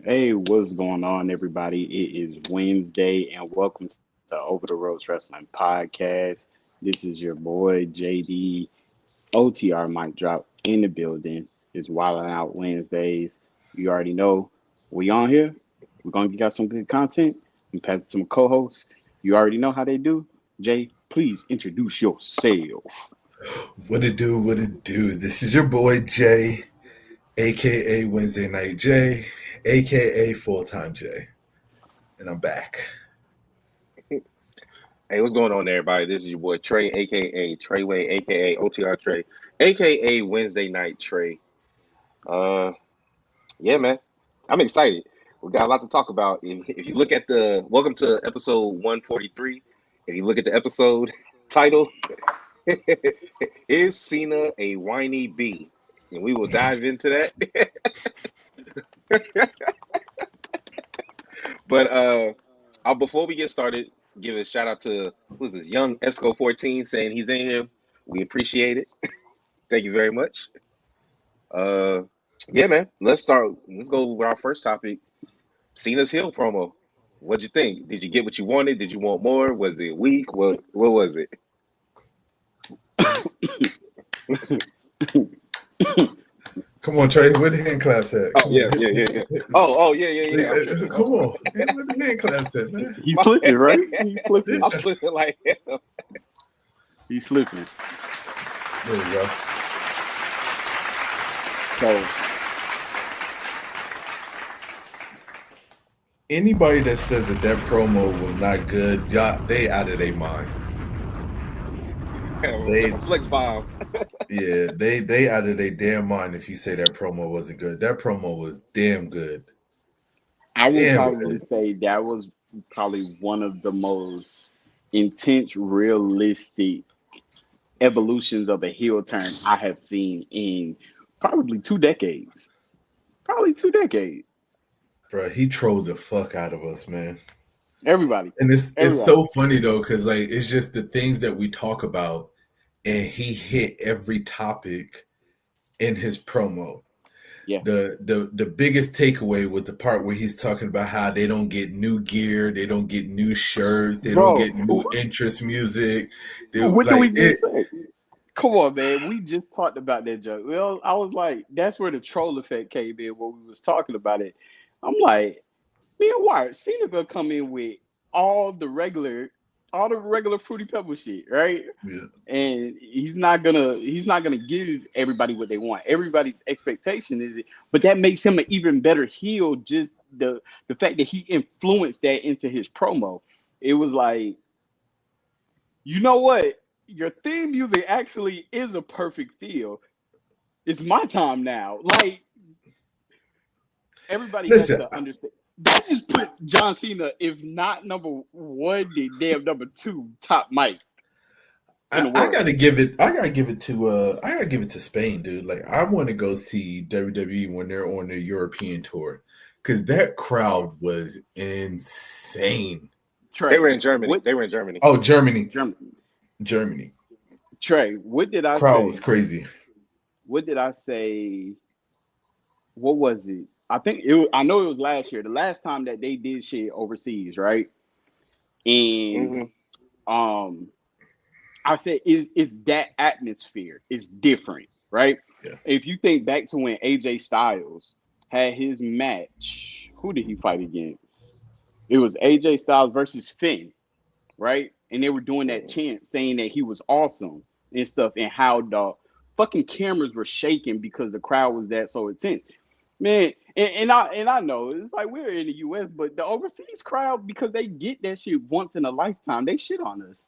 Hey, what's going on, everybody? It is Wednesday, and welcome to Over the Roads Wrestling Podcast. This is your boy JD OTR mic drop in the building. It's Wildin' Out Wednesdays. You already know we on here. We're gonna get out some good content and pass it to my co-hosts. You already know how they do. Jay, please introduce yourself. What it do? What it do? This is your boy Jay, aka Wednesday Night Jay, aka Full Time Jay, and I'm back. Hey, what's going on, everybody? This is your boy Trey, aka Treyway, aka OTR Trey, aka Wednesday Night Trey. Uh, yeah, man, I'm excited. We got a lot to talk about. If you look at the welcome to episode 143, if you look at the episode title, is Cena a whiny bee? And we will dive into that. But before we get started, give a shout out to who's this young Esco 14 saying he's in here. We appreciate it. Thank you very much. Uh, yeah, man. Let's start. Let's go with our first topic. Cena's Hill promo. What'd you think? Did you get what you wanted? Did you want more? Was it weak? What was it? Come on, Trey. Where the hand claps at? Oh yeah, yeah, yeah, yeah. Oh yeah, yeah, yeah. Come on. Where the hand claps at, man? He's slipping, right? He's slipping. I'm slipping like hell. He's slipping. There you go. So Anybody that said that promo was not good, y'all, they out of their mind. They Flex bomb. Yeah, they out of their damn mind if you say that promo wasn't good. That promo was damn good. I would Damn probably good. say that was probably one of the most intense, realistic evolutions of a heel turn I have seen in probably 2 decades. Probably 2 decades. Bro, he trolled the fuck out of us, man. Everybody. And it's Everybody. so funny though, because like it's just the things that we talk about, and he hit every topic in his promo. Yeah. The biggest takeaway was the part where he's talking about how they don't get new gear, they don't get new shirts, they don't Bro, get new interest music. what did Like we just say? Come on, man. We just talked about that joke. Well, I was like, that's where the troll effect came in when we was talking about it. I'm like, man, why? Cena gonna come in with all the regular, all the regular fruity pebble shit, right? yeah. And he's not gonna give everybody what they want. Everybody's expectation is it, but that makes him an even better heel. Just the fact that he influenced that into his promo. It was like, you know what? Your theme music actually is a perfect feel. It's my time now. Like everybody has Listen, to understand. That just put John Cena, if not number one, the damn number two top mic in the I world. gotta give it. to Spain, dude. Like I want to go see WWE when they're on their European tour, because that crowd was insane. Trey, They were in Germany. what? They were in Germany. Oh, Germany. Germany. Trey, what did I Crowd say? was crazy. What did I say? What was it? I think it. I know it was last year. The last time that they did shit overseas, right? And um, I said it's that atmosphere. It's different, right? Yeah. If you think back to when AJ Styles had his match, who did he fight against? It was AJ Styles versus Finn, right? And they were doing that chant saying that he was awesome and stuff, and how the fucking cameras were shaking because the crowd was that so intense. Man, and I know it's like we're in the US, but the overseas crowd, because they get that shit once in a lifetime, they shit on us.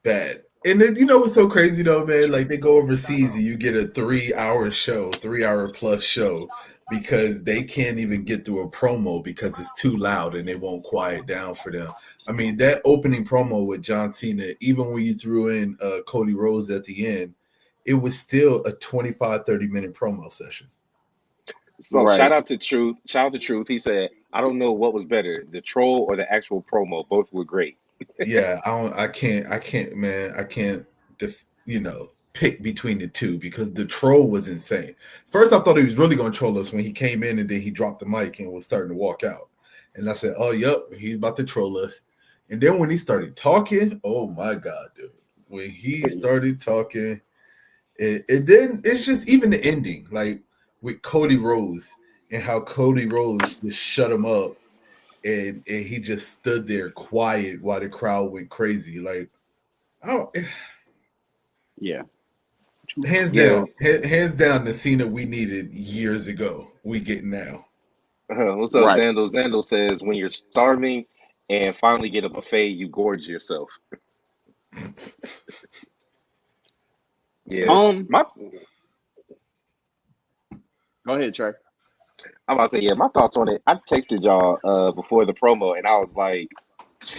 Bad. And then you know what's so crazy though, man? Like they go overseas and you get a 3 hour show, 3 hour plus show, because they can't even get through a promo because it's too loud and they won't quiet down for them. I mean, that opening promo with John Cena, even when you threw in Cody Rhodes at the end, it was still a 25-30 minute promo session. So Right. shout out to Truth. Shout out to Truth. He said, "I don't know what was better, the troll or the actual promo. Both were great." Yeah, I can't, man. I can't, pick between the two because the troll was insane. First, I thought he was really going to troll us when he came in and then he dropped the mic and was starting to walk out. And I said, "Oh, yep, he's about to troll us." And then when he started talking, oh my God, dude! When he started talking, it's just even the ending, like with Cody Rhodes and how Cody Rhodes just shut him up, and he just stood there quiet while the crowd went crazy. Like, oh, Yeah. hands down, the Cena we needed years ago. We get now. What's up, Right. Zando? Zando says, when you're starving and finally get a buffet, you gorge yourself. Yeah. Go ahead, Trey. I'm about to say, yeah, my thoughts on it. I texted y'all before the promo, and I was like,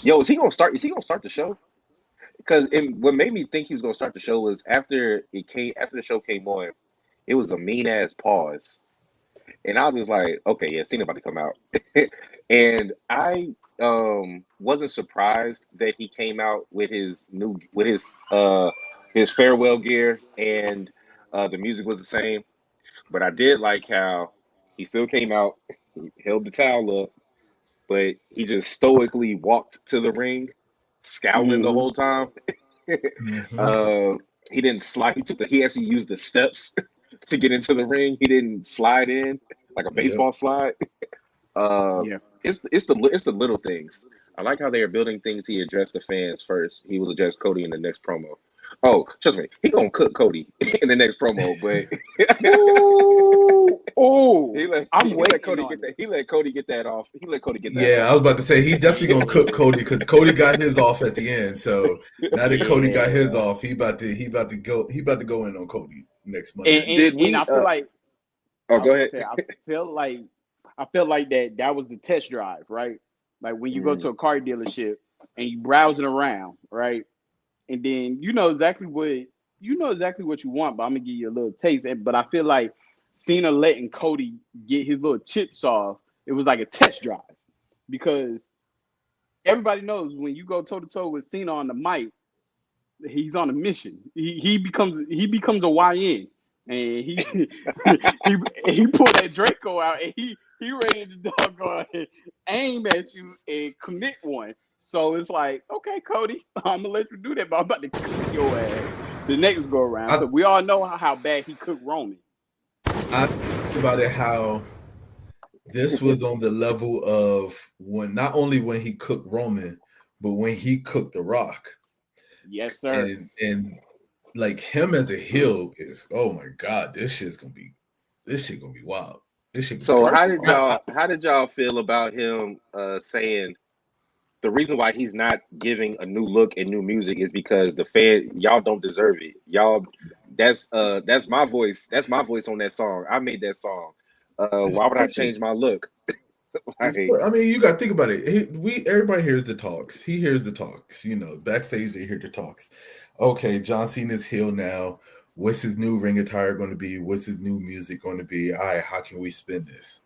"Yo, is he gonna start? Is he gonna start the show?" Because what made me think he was gonna start the show was after the show came on, it was a mean ass pause, and I was just like, "Okay, yeah, Cena about to come out," and I wasn't surprised that he came out with his his farewell gear and the music was the same. But I did like how he still came out, he held the towel up, but he just stoically walked to the ring, scowling the whole time. He didn't slide. He actually used the steps to get into the ring. He didn't slide in like a baseball slide. It's the little things. I like how they are building things. He addressed the fans first. He will address Cody in the next promo. Oh, trust me, he gonna cook Cody in the next promo, but I'm waiting Cody on get that. it. He let Cody get that off. He let Cody get that. Yeah, I was about to say he definitely gonna cook Cody because Cody got his off at the end. So now that Cody got his off, he about to go in on Cody next Monday. And I feel like go ahead. I felt like that was the test drive, right? Like when you go to a car dealership and you browsing around, right? And then you know exactly what you want, but I'm gonna give you a little taste. But I feel like Cena letting Cody get his little chips off, it was like a test drive because everybody knows when you go toe to toe with Cena on the mic, he's on a mission. He becomes a YN, and he pulled that Draco out, and he ready to doggone aim at you and commit one. So it's like, okay, Cody, I'm gonna let you do that, but I'm about to cook your ass the next go around. So we all know how bad he cooked Roman. I think about it how this was on the level of when not only when he cooked Roman, but when he cooked The Rock. Yes, sir. And like him as a heel is, oh my God, this shit gonna be wild. So how did y'all feel about him saying the reason why he's not giving a new look and new music is because y'all don't deserve it. Y'all, that's my voice. That's my voice on that song. I made that song. Why would I change my look? I mean, you got to think about it. Everybody hears the talks. He hears the talks. You know, backstage they hear the talks. Okay, John Cena's heel now. What's his new ring attire going to be? What's his new music going to be? All right, how can we spin this?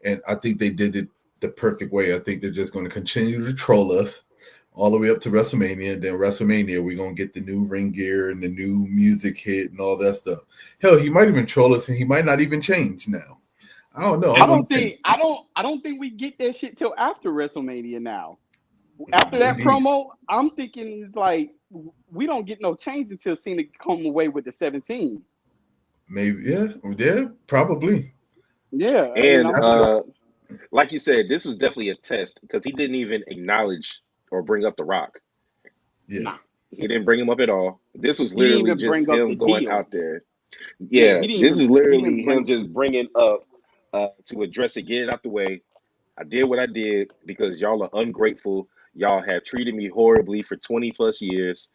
And I think they did it the perfect way. I think they're just going to continue to troll us all the way up to WrestleMania. And then WrestleMania, we're going to get the new ring gear and the new music hit and all that stuff. Hell, he might even troll us and he might not even change now. I don't know. I don't think we get that shit till after WrestleMania now. After that promo, I'm thinking it's like we don't get no change until Cena come away with the 17. Maybe, yeah, probably. Yeah. And like you said, this was definitely a test because he didn't even acknowledge or bring up The Rock. Yeah. Nah. He didn't bring him up at all. This was literally just him going out there. Yeah, this is literally him just bringing up to address it, get it out the way. I did what I did because y'all are ungrateful. Y'all have treated me horribly for 20 plus years.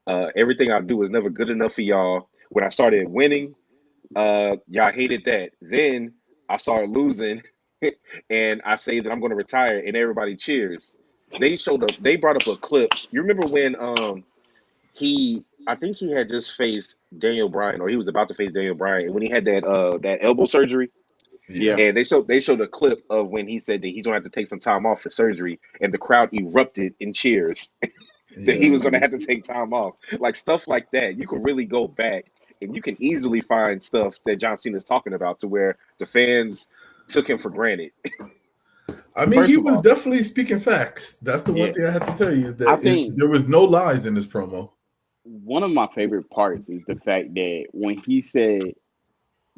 Everything I do is never good enough for y'all. When I started winning, y'all hated that. Then I started losing and I say that I'm going to retire and everybody cheers. They brought up a clip. You remember when I think he had just faced Daniel Bryan, or he was about to face Daniel Bryan, and when he had that elbow surgery. Yeah. And they showed a clip of when he said that he's gonna have to take some time off for surgery, and the crowd erupted in cheers that he was gonna have to take time off. Like stuff like that. You could really go back and you can easily find stuff that John Cena's talking about to where the fans took him for granted. I mean, First he of was all, definitely speaking facts. That's the one yeah, thing I have to tell you is I that think there was no lies in this promo. one of my favorite parts is the fact that when he said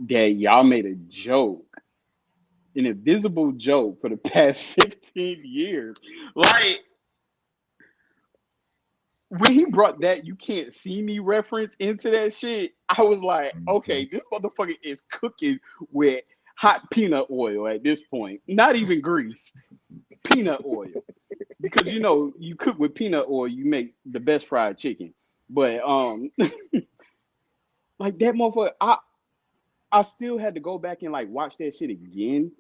that y'all made a joke, an invisible joke for the past 15 years. Like, when he brought that "you can't see me" reference into that shit, I was like, Mhm. okay, this motherfucker is cooking with hot peanut oil at this point. Not even grease, peanut oil. Because you cook with peanut oil, you make the best fried chicken. But like that motherfucker, I still had to go back and like watch that shit again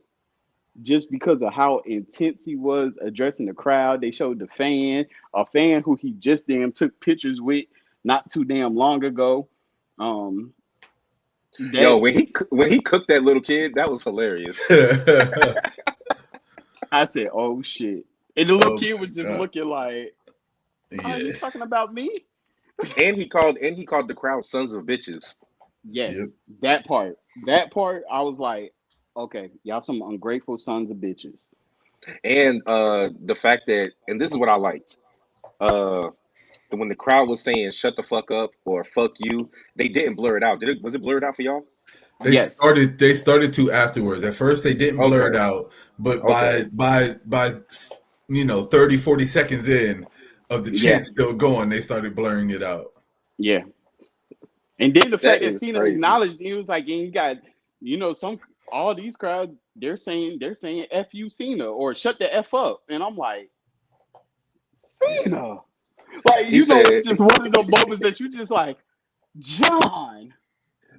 just because of how intense he was addressing the crowd. They showed the fan, a fan who he just damn took pictures with not too damn long ago. Um, Yo, that when he cooked that little kid, that was hilarious. I said, "Oh shit!" And the little Oh kid my was just god! looking like, "Oh, Yeah. you talking about me?" And he called the crowd sons of bitches. Yep. Yes, that part. That part, I was like, "Okay, y'all some ungrateful sons of bitches." And the fact that, and this is what I liked. Uh when the crowd was saying "shut the fuck up" or "fuck you," they didn't blur it out. Was it blurred out for y'all? Yes, They started to afterwards. At first they didn't blur it Okay, out, but okay, by 30, 40 seconds in of the yeah, chant still going, they started blurring it out. yeah. And then the that fact that is Cena crazy. acknowledged, he was like, and you got, some all these crowds, they're saying "F you, Cena," or "shut the F up," and I'm like, Yeah. Cena, like He it's said, just one of the moments that you just like, John, like,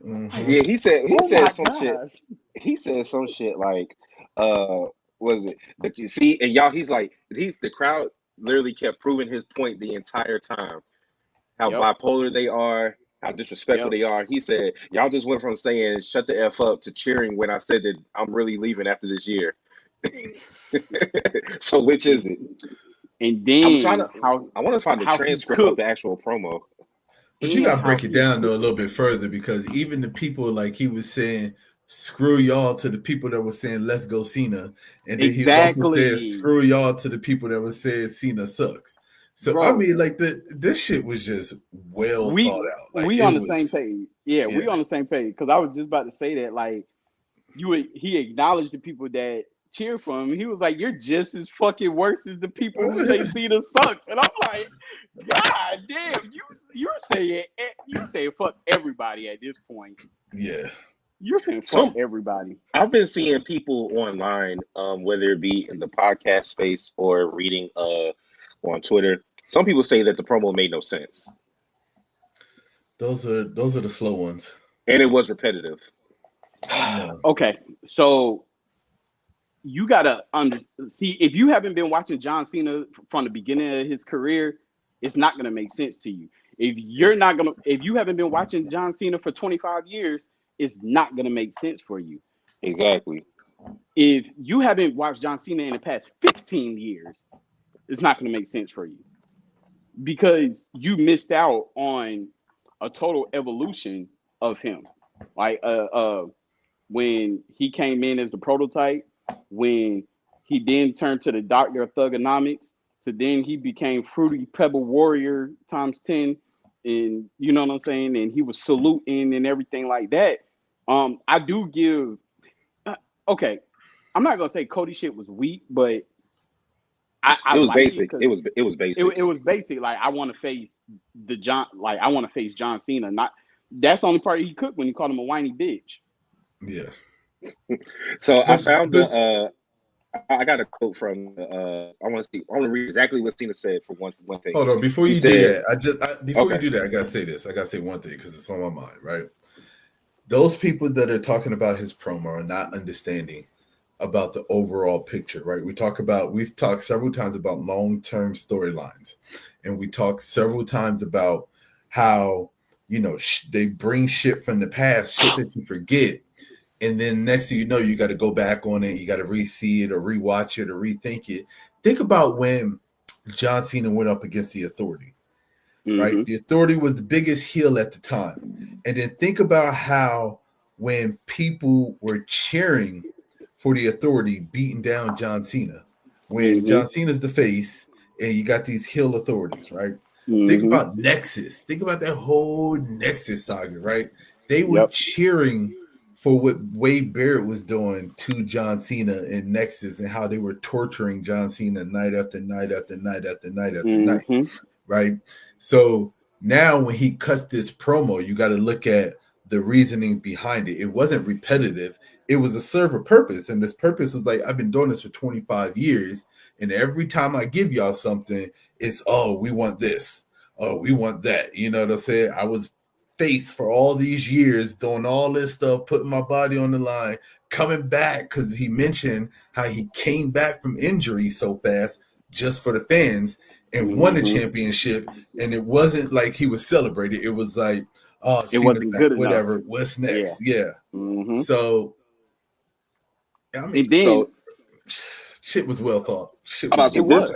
Hmm. yeah, he oh said my some shit. gosh, He said some shit like, was it? But you see, and y'all, he's the crowd literally kept proving his point the entire time. How yep, bipolar they are, how disrespectful yep. they are. He said, y'all just went from saying "shut the f up" to cheering when I said that I'm really leaving after this year. So which is it? And I'm trying then to. I want to find the how he transcript of the cooked actual promo. But you and gotta how break it he down though a cooked. little bit further because even the people like he was saying screw y'all to the people that were saying let's go Cena, and then he was also saying Exactly, screw y'all to the people that were saying Cena sucks. So I bro. mean, like this shit was just well thought We out. Like we it on the same was, page. Yeah, yeah, we on the same page. Because I was just about to say that, like, he acknowledged the people that cheer for him. He was like, "You're just as fucking worse as the people who say Cena sucks." And I'm like, "God damn, you're saying fuck everybody at this point. yeah. You're saying fuck So everybody." I've been seeing people online, whether it be in the podcast space or reading on Twitter. Some people say that the promo made no sense Those are the slow ones. and it was repetitive. No, Okay, so you gotta see, if you haven't been watching John Cena from the beginning of his career, it's not gonna make sense to you. yeah, If you haven't been watching John Cena for 25 years, it's not gonna make sense for you. Exactly. If you haven't watched John Cena in the past 15 years, it's not gonna make sense for you because you missed out on a total evolution of him. Like when he came in as the prototype, when he then turned to the Doctor of Thugonomics, to then he became Fruity Pebble Warrior times 10, and you know what I'm saying, and he was saluting and everything like that. I do give okay. I'm not gonna say Cody shit was weak, but I It was liked it basic. because It was basic. it was basic. Like, I want to face I want to face John Cena. Not That's the only part he cooked when he called him a whiny bitch. yeah. So I But found but I got a quote from I want to see. I want to read exactly what Cena said for one thing. hold on, before He you do said, that, before you "Okay, do that, I gotta say this. I gotta say one thing because it's on my mind, right? Those people that are talking about his promo are not understanding about the overall picture, right? We've talked several times about long-term storylines, and we talked several times about how they bring shit from the past, shit that you forget, and then next thing you know, you got to go back on it, you got to re-see it or rewatch it or rethink it. Think about when John Cena went up against the Authority. right? Mm-hmm. The Authority was the biggest heel at the time. And then think about how when people were cheering for the Authority beating down John Cena, when Mm-hmm. John Cena's the face and you got these heel authorities, right? Think Mm-hmm. about Nexus. Think about that whole Nexus saga, right? They were Yep. cheering for what Wade Barrett was doing to John Cena in Nexus and how they were torturing John Cena night after night after night after night after night, Mm-hmm. right? So now when he cuts this promo, you got to look at the reasoning behind it. It wasn't repetitive. It was a serve a purpose. And this purpose is like, I've been doing this for 25 years. And every time I give y'all something, it's, oh, we want this. Oh, we want that. You know what I'm saying? I was face for all these years doing all this stuff, putting my body on the line, coming back because he mentioned how he came back from injury so fast just for the fans and won the Mm-hmm. championship. And it wasn't like he was celebrated. It was like, oh, It Cena's wasn't back, good enough. whatever. What's Yeah. next? Yeah. Mm-hmm. So, I mean, And then So shit was well thought. Shit I'm was about to say it well was.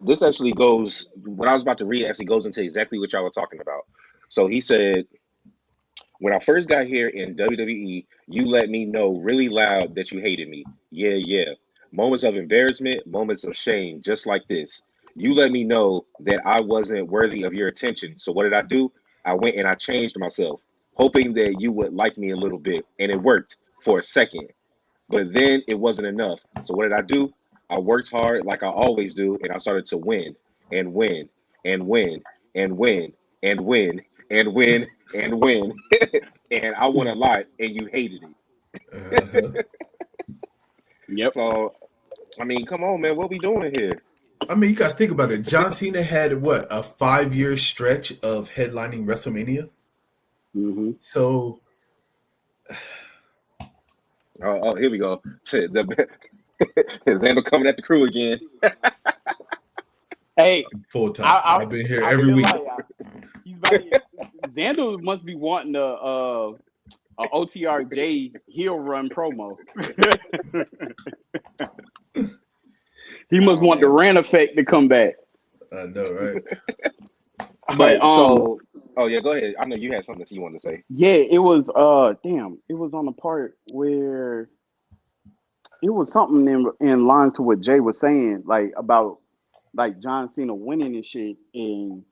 this actually goes what I was about to read actually goes into exactly what y'all were talking about. So he said, when I first got here in WWE, you let me know really loud that you hated me. Yeah, yeah. Moments of embarrassment, moments of shame, just like this. You let me know that I wasn't worthy of your attention. So what did I do? I went and I changed myself, hoping that you would like me a little bit. And it worked for a second. But then it wasn't enough. So what did I do? I worked hard like I always do, and I started to win and win and win and win and win and win and win. And I won a lot, and you hated it. uh-huh. Yep. So I mean, come on, man, what we doing here? I mean, you got to think about it. John Cena had what, a 5-year stretch of headlining WrestleMania. Mm-hmm. So Oh, here we go. Shit, Xander coming at the crew again. Hey, full time. I I've been here I every feel week. like he's about to, Xander must be wanting a OTRJ heel run promo. He must Oh want the man. Rand effect to come back. I know, right? All But right, so oh yeah, go ahead. I know you had something you wanted to say. yeah, it was damn, it was on the part where it was something in lines to what Jay was saying, like about like John Cena winning and shit, and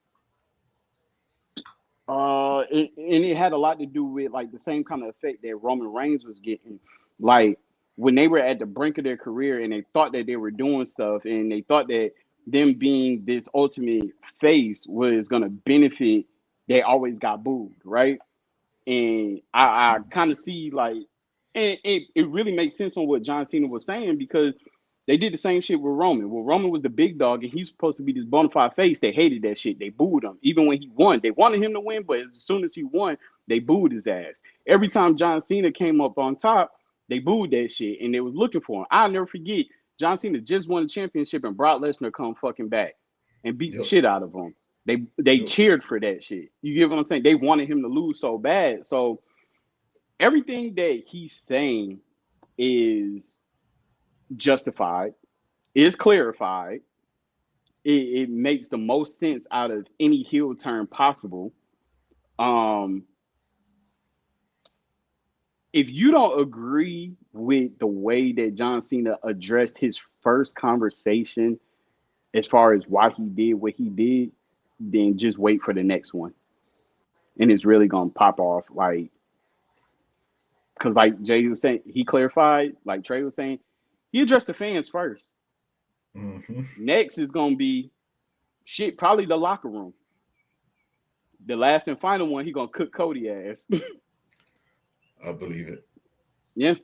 it had a lot to do with like the same kind of effect that Roman Reigns was getting, like when they were at the brink of their career and they thought that they were doing stuff and they thought that them being this ultimate face was gonna benefit, they always got booed, right? And I kind of see like, and it really makes sense on what John Cena was saying because they did the same shit with Roman. Well, Roman was the big dog and he's supposed to be this bona fide face. They hated that shit. They booed him. Even when he won, they wanted him to win, but as soon as he won, they booed his ass. Every time John Cena came up on top, they booed that shit and they was looking for him. I'll never forget, John Cena just won the championship and Brock Lesnar come fucking back and beat the Yep. shit out of him. They Yep. cheered for that shit. You get what I'm saying? They wanted him to lose so bad. So everything that he's saying is justified, is clarified. It makes the most sense out of any heel turn possible. Um, if you don't agree with the way that John Cena addressed his first conversation as far as why he did what he did, then just wait for the next one. And it's really gonna pop off like because like Jay was saying, he clarified, like Trey was saying, he addressed the fans first. Hmm. Next is gonna be shit, probably the locker room. The last and final one, he gonna cook Cody ass. I believe it. Yeah.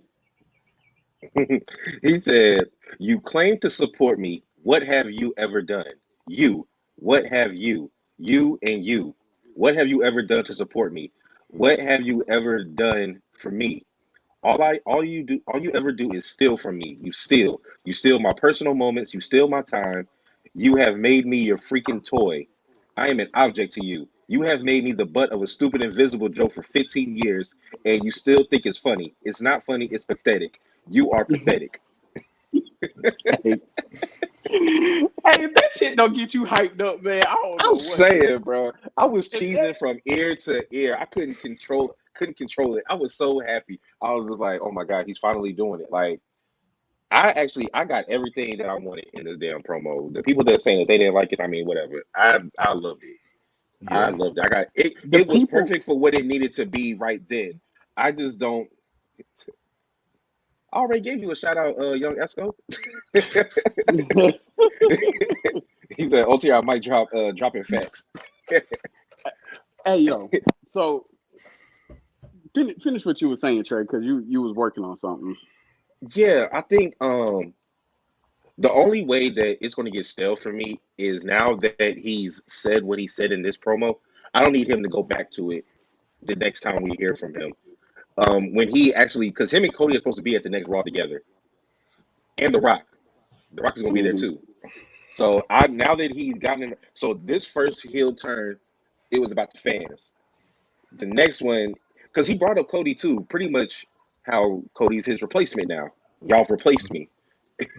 He said, "You claim to support me. What have you ever done? You. What have you? You and you. What have you ever done to support me? What have you ever done for me? All you ever do is steal from me. You steal. You steal my personal moments. You steal my time. You have made me your freaking toy. I am an object to you. You have made me the butt of a stupid invisible joke for 15 years, and you still think it's funny. It's not funny. It's pathetic. You are pathetic." Hey, if that shit don't get you hyped up, man, I don't know I'm what. saying, bro, I was If cheesing that, from ear to ear. I couldn't control it. I was so happy. I was just like, oh my god, he's finally doing it. Like I got everything that I wanted in this damn promo. The people that are saying that they didn't like it, I mean, whatever. I loved it. I Yeah. loved it. I got it. the It was people, perfect for what it needed to be right then. I just don't. I already gave you a shout out, young Esco. He said OTR might dropping facts. hey yo, so finish what you were saying, Trey, because you was working on something. Yeah, I think the only way that it's going to get stale for me is now that he's said what he said in this promo. I don't need him to go back to it the next time we hear from him. When he actually, because him and Cody are supposed to be at the next Raw together, and The Rock is going to be there Hmm. too. So I now that he's gotten in, so this first heel turn, it was about the fans. The next one, because he brought up Cody too, pretty much how Cody's his replacement now. Y'all have replaced me.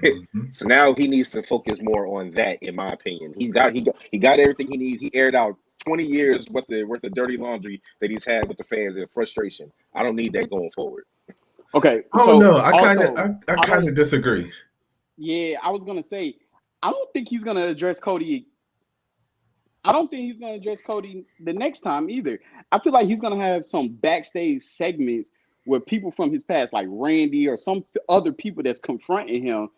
Mm-hmm. So now he needs to focus more on that, in my opinion. He got everything he needs. He aired out 20 years worth of dirty laundry that he's had with the fans and frustration. I don't need that going forward. Okay, Oh so no, also I I kind don't. of disagree. Yeah, I was gonna say I don't think he's gonna address Cody. I don't think he's gonna address Cody the next time either. I feel like he's gonna have some backstage segments where people from his past, like Randy or some other people that's confronting him,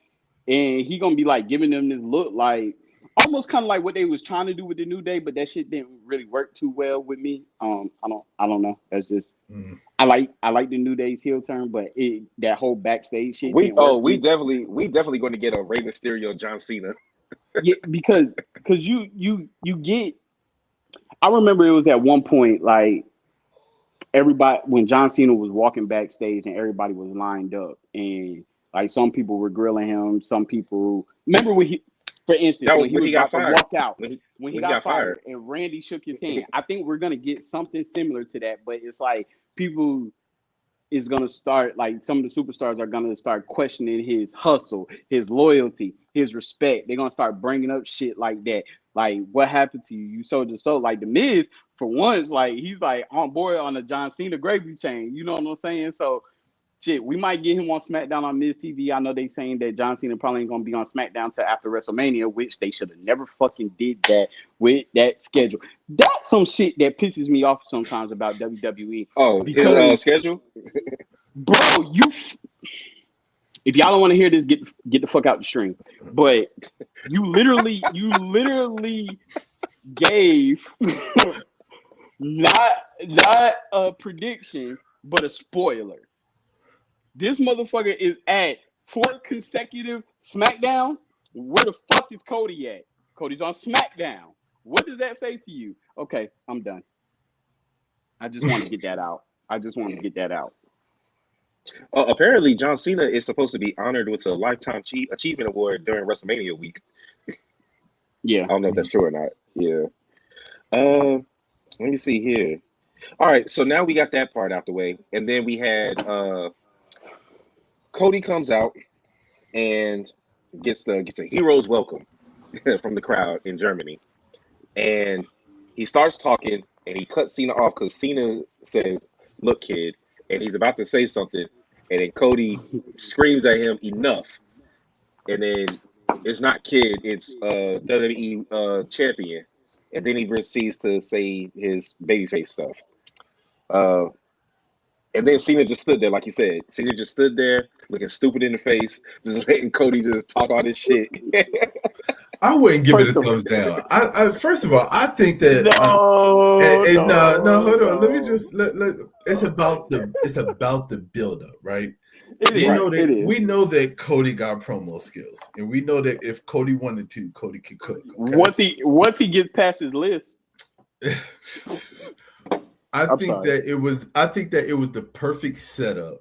and he gonna be like giving them this look, like almost kind of like what they was trying to do with the New Day, but that shit didn't really work too well with me. I don't know. That's just Mm. I like the New Day's heel turn, but that whole backstage shit didn't work for We me. definitely going to get a Rey Mysterio John Cena. Yeah, because you get. I remember it was at one point like everybody when John Cena was walking backstage and everybody was lined up and like some people were grilling him, some people remember when he, for instance, That was when he when was he got about to fired. walk out, when he When he got got fired fired. and Randy shook his hand. I think we're gonna get something similar to that, but it's like people is gonna start like some of the superstars are gonna start questioning his hustle, his loyalty, his respect. They're gonna start bringing up shit like that. Like, what happened to you? You sold your soul. Like the Miz, for once, like he's like on board on the John Cena gravy chain. You know what I'm saying? So shit, we might get him on SmackDown on Miz TV. I know they saying that John Cena probably ain't gonna be on SmackDown till after WrestleMania, which they should have never fucking did that with that schedule. That's some shit that pisses me off sometimes about WWE Oh, his because, schedule. bro, if y'all don't want to hear this, get the fuck out the stream. But you literally gave not a prediction, but a spoiler. This motherfucker is at 4 consecutive SmackDowns. Where the fuck is Cody at? Cody's on SmackDown. What does that say to you? Okay, I'm done. I just want to get that out. I just want to get that out. Apparently, John Cena is supposed to be honored with a Lifetime Achievement Award during WrestleMania week. Yeah. I don't know if that's true or not. Yeah. Let me see here. All right, so now we got that part out the way, and then we had Cody comes out and gets a hero's welcome from the crowd in Germany, and he starts talking and he cuts Cena off because Cena says, "Look, kid," and he's about to say something, and then Cody screams at him, "Enough!" And then it's not kid, it's WWE champion, and then he proceeds to say his babyface stuff. Uh, and then Cena just stood there, like you said. Cena just stood there, looking stupid in the face, just letting Cody just talk all this shit. I wouldn't give it First a of thumbs down. First of all, I think that no, no, no, hold on. Let me no. just let it's about the build up, right? It We is. know It that is. we know that Cody got promo skills, and we know that if Cody wanted to, Cody could cook. Okay. Once he gets past his list, I I'm think sorry. that it was the perfect setup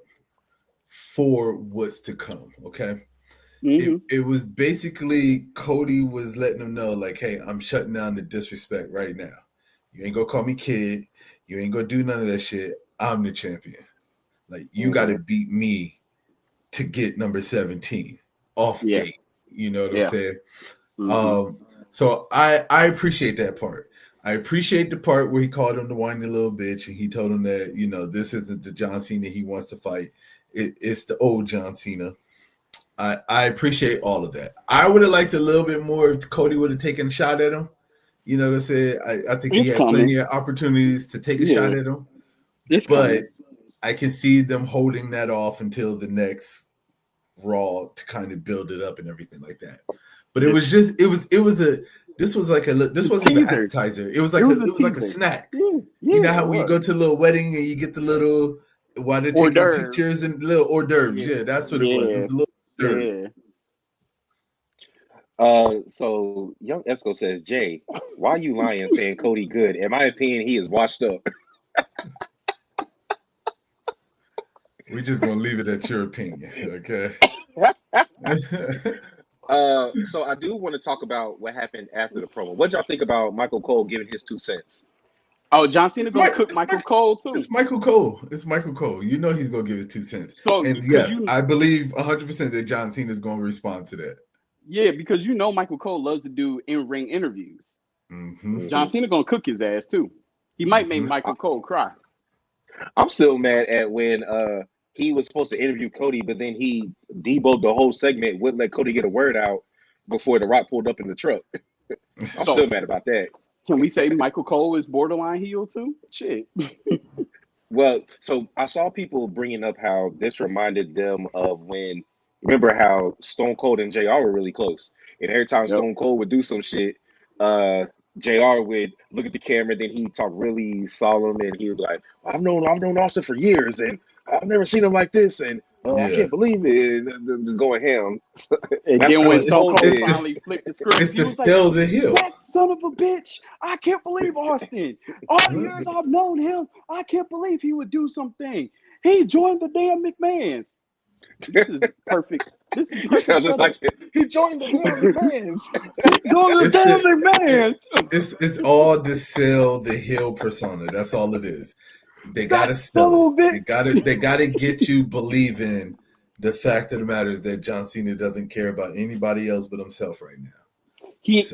for what's to come. Okay. Hmm. It was basically Cody was letting him know, like, hey, I'm shutting down the disrespect right now. You ain't gonna call me kid. You ain't gonna do none of that shit. I'm the champion. Like, you Mhm. gotta beat me to get number 17 off Yeah. gate. You know what I'm Yeah. saying? Mm-hmm. So I appreciate that part. I appreciate the part where he called him the whiny little bitch, and he told him that, you know, this isn't the John Cena he wants to fight. It's the old John Cena. I appreciate all of that. I would have liked a little bit more if Cody would have taken a shot at him. You know what I'm saying? I think he It's had plenty coming. of opportunities to take a Yeah, shot at him, it's but coming. I can see them holding that off until the next Raw to kind of build it up and everything like that. But it This was just this was like this the wasn't even an teaser. appetizer. It It was a was like a teaser. snack. Yeah, You know yeah, how it when you go was. to a little wedding and you get the little while they're Hors taking d'oeuvres. pictures and little hors d'oeuvres. Yeah, Yeah, that's what it was. It yeah, was a little hors d'oeuvre. yeah. So young Esco says, Jay, why are you lying saying Cody good? In my opinion, he is washed up. We're just gonna leave it at your opinion, okay? So I do want to talk about what happened after the promo. What y'all think about Michael Cole giving his 2 cents? Oh, John Cena gonna cook Michael Cole too. It's Michael Cole. It's Michael Cole. You know he's gonna give his 2 cents. So, And yes, I believe 100% that John Cena is gonna respond to that. yeah, because you know Michael Cole loves to do in-ring interviews. Mm-hmm. John Cena gonna cook his ass too. He might make Michael Cole cry. I'm still mad at when he was supposed to interview Cody, but then he debunked the whole segment, wouldn't let Cody get a word out before The Rock pulled up in the truck. I'm still mad about that. Can we say Michael Cole is borderline heel too? Shit. Well, so I saw people bringing up how this reminded them of when, remember how Stone Cold and JR were really close. And every time Yep. Stone Cold would do some shit, JR would look at the camera, then he'd talk really solemn, and he would be like, I've known Austin for years, and I've never seen him like this, and I Yeah. can't believe it. And just going ham. And That's then how when his Stone whole Cold thing. finally flipped the script, It's he the was like, still the heel. that son of a bitch. I can't believe Austin. All the years I've known him, I can't believe he would do something. He joined the damn McMahons. This is perfect. This is You perfect. sound just setup. like it. He joined the damn McMahons. He joined the It's damn the- McMahons. It's all to sell the heel persona. That's all it is. They gotta That sell son of a it. bitch. They gotta get you believing the fact of the matter is that John Cena doesn't care about anybody else but himself right now. This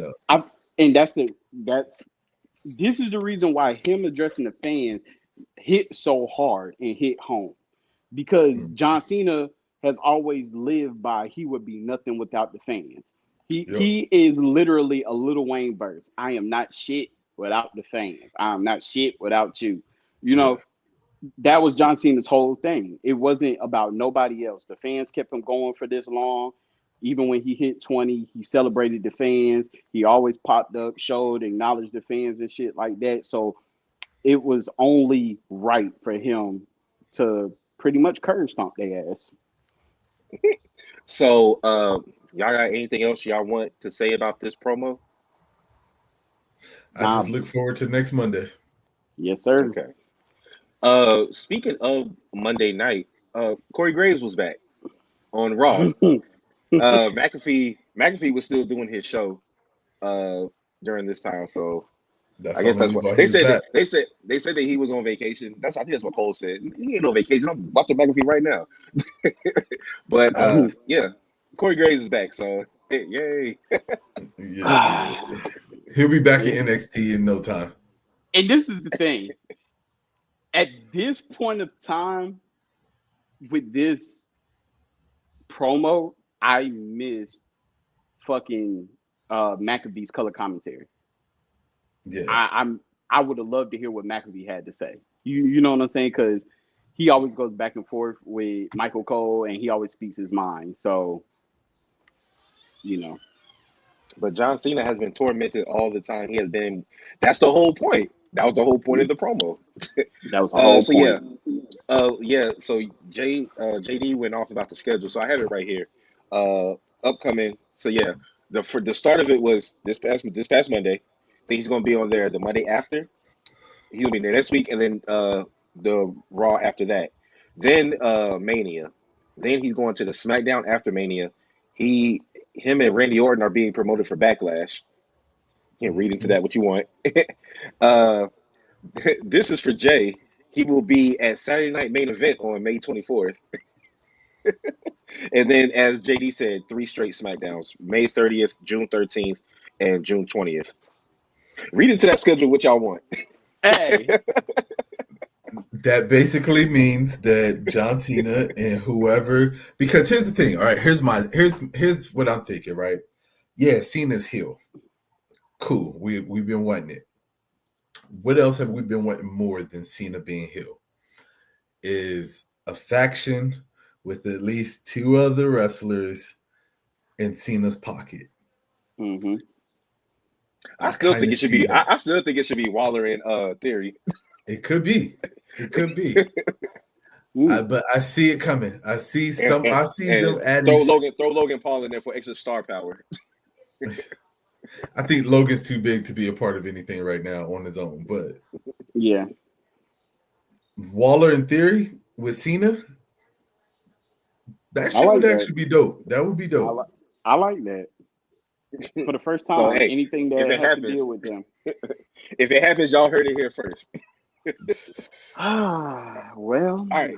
is the reason why him addressing the fans hit so hard and hit home, because John Cena has always lived by he would be nothing without the fans. He is literally a Lil Wayne verse. I am not shit without the fans. I am not shit without you. You know, that was John Cena's whole thing. It wasn't about nobody else. The fans kept him going for this long. Even when he hit 20, he celebrated the fans. He always popped up, showed, acknowledged the fans and shit like that. So it was only right for him to pretty much curb stomp their ass. So, y'all got anything else y'all want to say about this promo? I just look forward to next Monday. Yes, sir. Okay. Speaking of Monday night, Corey Graves was back on Raw. McAfee was still doing his show during this time, so I guess that's what they said. They said that he was on vacation. I think that's what Cole said. He ain't on vacation. I'm watching McAfee right now. But yeah, Corey Graves is back. So hey, yay! He'll be back in NXT in no time. And this is the thing. At this point of time, with this promo, I miss fucking McAfee's color commentary. Yeah, I would have loved to hear what McAfee had to say. You know what I'm saying? Because he always goes back and forth with Michael Cole, and he always speaks his mind. So, you know. But John Cena has been tormented all the time. He has been. That's the whole point. That was the whole point of the promo. That was the whole point. Yeah. So JD went off about the schedule. So I have it right here. Upcoming. So yeah, the start of it was this past Monday. Then he's going to be on there the Monday after. He'll be there next week, and then the Raw after that. Then Mania. Then he's going to the SmackDown after Mania. Him and Randy Orton are being promoted for Backlash. You can read into that what you want. This is for Jay. He will be at Saturday Night Main Event on May 24th. And then, as JD said, 3 straight SmackDowns: May 30th, June 13th, and June 20th. Read into that schedule what y'all want. Hey, That basically means that John Cena and whoever, because here's the thing. All right, here's what I'm thinking. Right, yeah, Cena's heel. Cool. We've been wanting it. What else have we been wanting more than Cena being heel? Is a faction with at least 2 other wrestlers in Cena's pocket. mm-hmm. I I still kind think of it should see be. that. I still think it should be Waller and Theory. It could be. It could be. But I see it coming. I see some. I see them adding. Throw Logan Paul in there for extra star power. I think Logan's too big to be a part of anything right now on his own. But Yeah, Waller in Theory with Cena, that shit like would that. actually be dope. That would be dope. I like that. For the first So, time, hey, anything if that it has happens- to deal with them. If it happens, y'all heard it here first. Well, All right.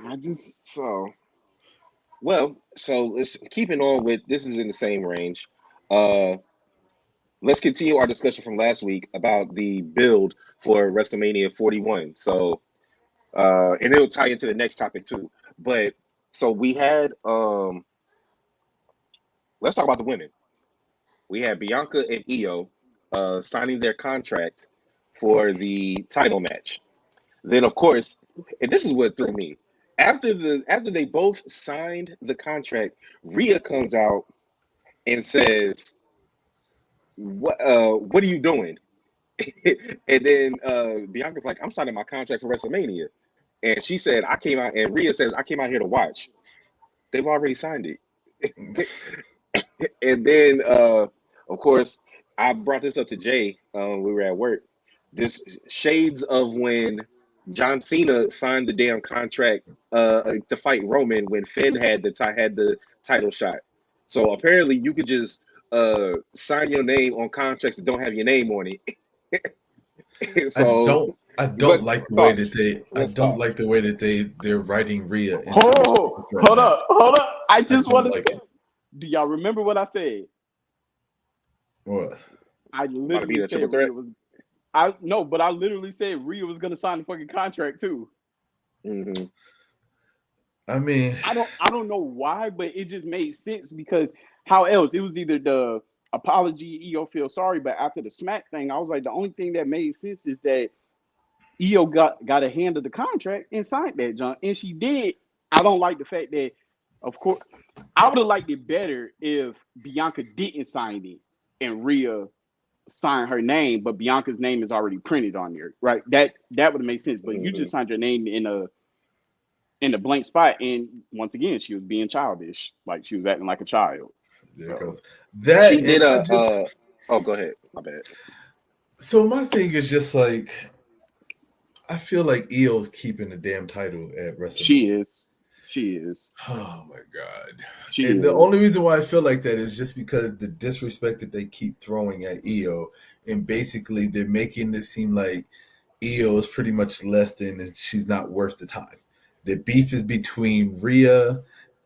So let's keeping on with this is in the same range. Let's continue our discussion from last week about the build for WrestleMania 41. So, and it'll tie into the next topic too. But so we had let's talk about the women. We had Bianca and Io signing their contract for the title match. Then, of course, and this is what threw me. After they both signed the contract, Rhea comes out and says, "What are you doing?" And then Bianca's like, "I'm signing my contract for WrestleMania." And she said, "I came out," and Rhea says, "I came out here to watch." They've already signed it. And then, of course, I brought this up to Jay when we were at work. This shades of when John Cena signed the damn contract to fight Roman when Finn had the title shot. So apparently, you could just sign your name on contracts that don't have your name on it. So I don't like the way thoughts. that they. I What's don't thoughts? like the way that they're writing Rhea. Into Oh, this right now. hold up. I just don't want to like say, it. do y'all remember what I said? What? I be literally a triple said threat? Rhea was. But I literally said Rhea was gonna sign the fucking contract too. Mm-hmm. I mean, I don't know why, but it just made sense because how else? It was either the apology, Io feel sorry, but after the smack thing, I was like, the only thing that made sense is that Io got a hand of the contract and signed that junk, and she did. I don't like the fact that, of course, I would have liked it better if Bianca didn't sign it and Rhea signed her name, but Bianca's name is already printed on there, right? That would have made sense. But you just signed your name in a blank spot, and once again, she was being childish, like she was acting like a child. there So, goes that. She did and I just. oh, go ahead. My bad. So my thing is just like, I feel like Io's keeping the damn title at WrestleMania. She is. Oh my god! The only reason why I feel like that is just because the disrespect that they keep throwing at Io, and basically they're making it seem like Io is pretty much less than, and she's not worth the time. The beef is between Rhea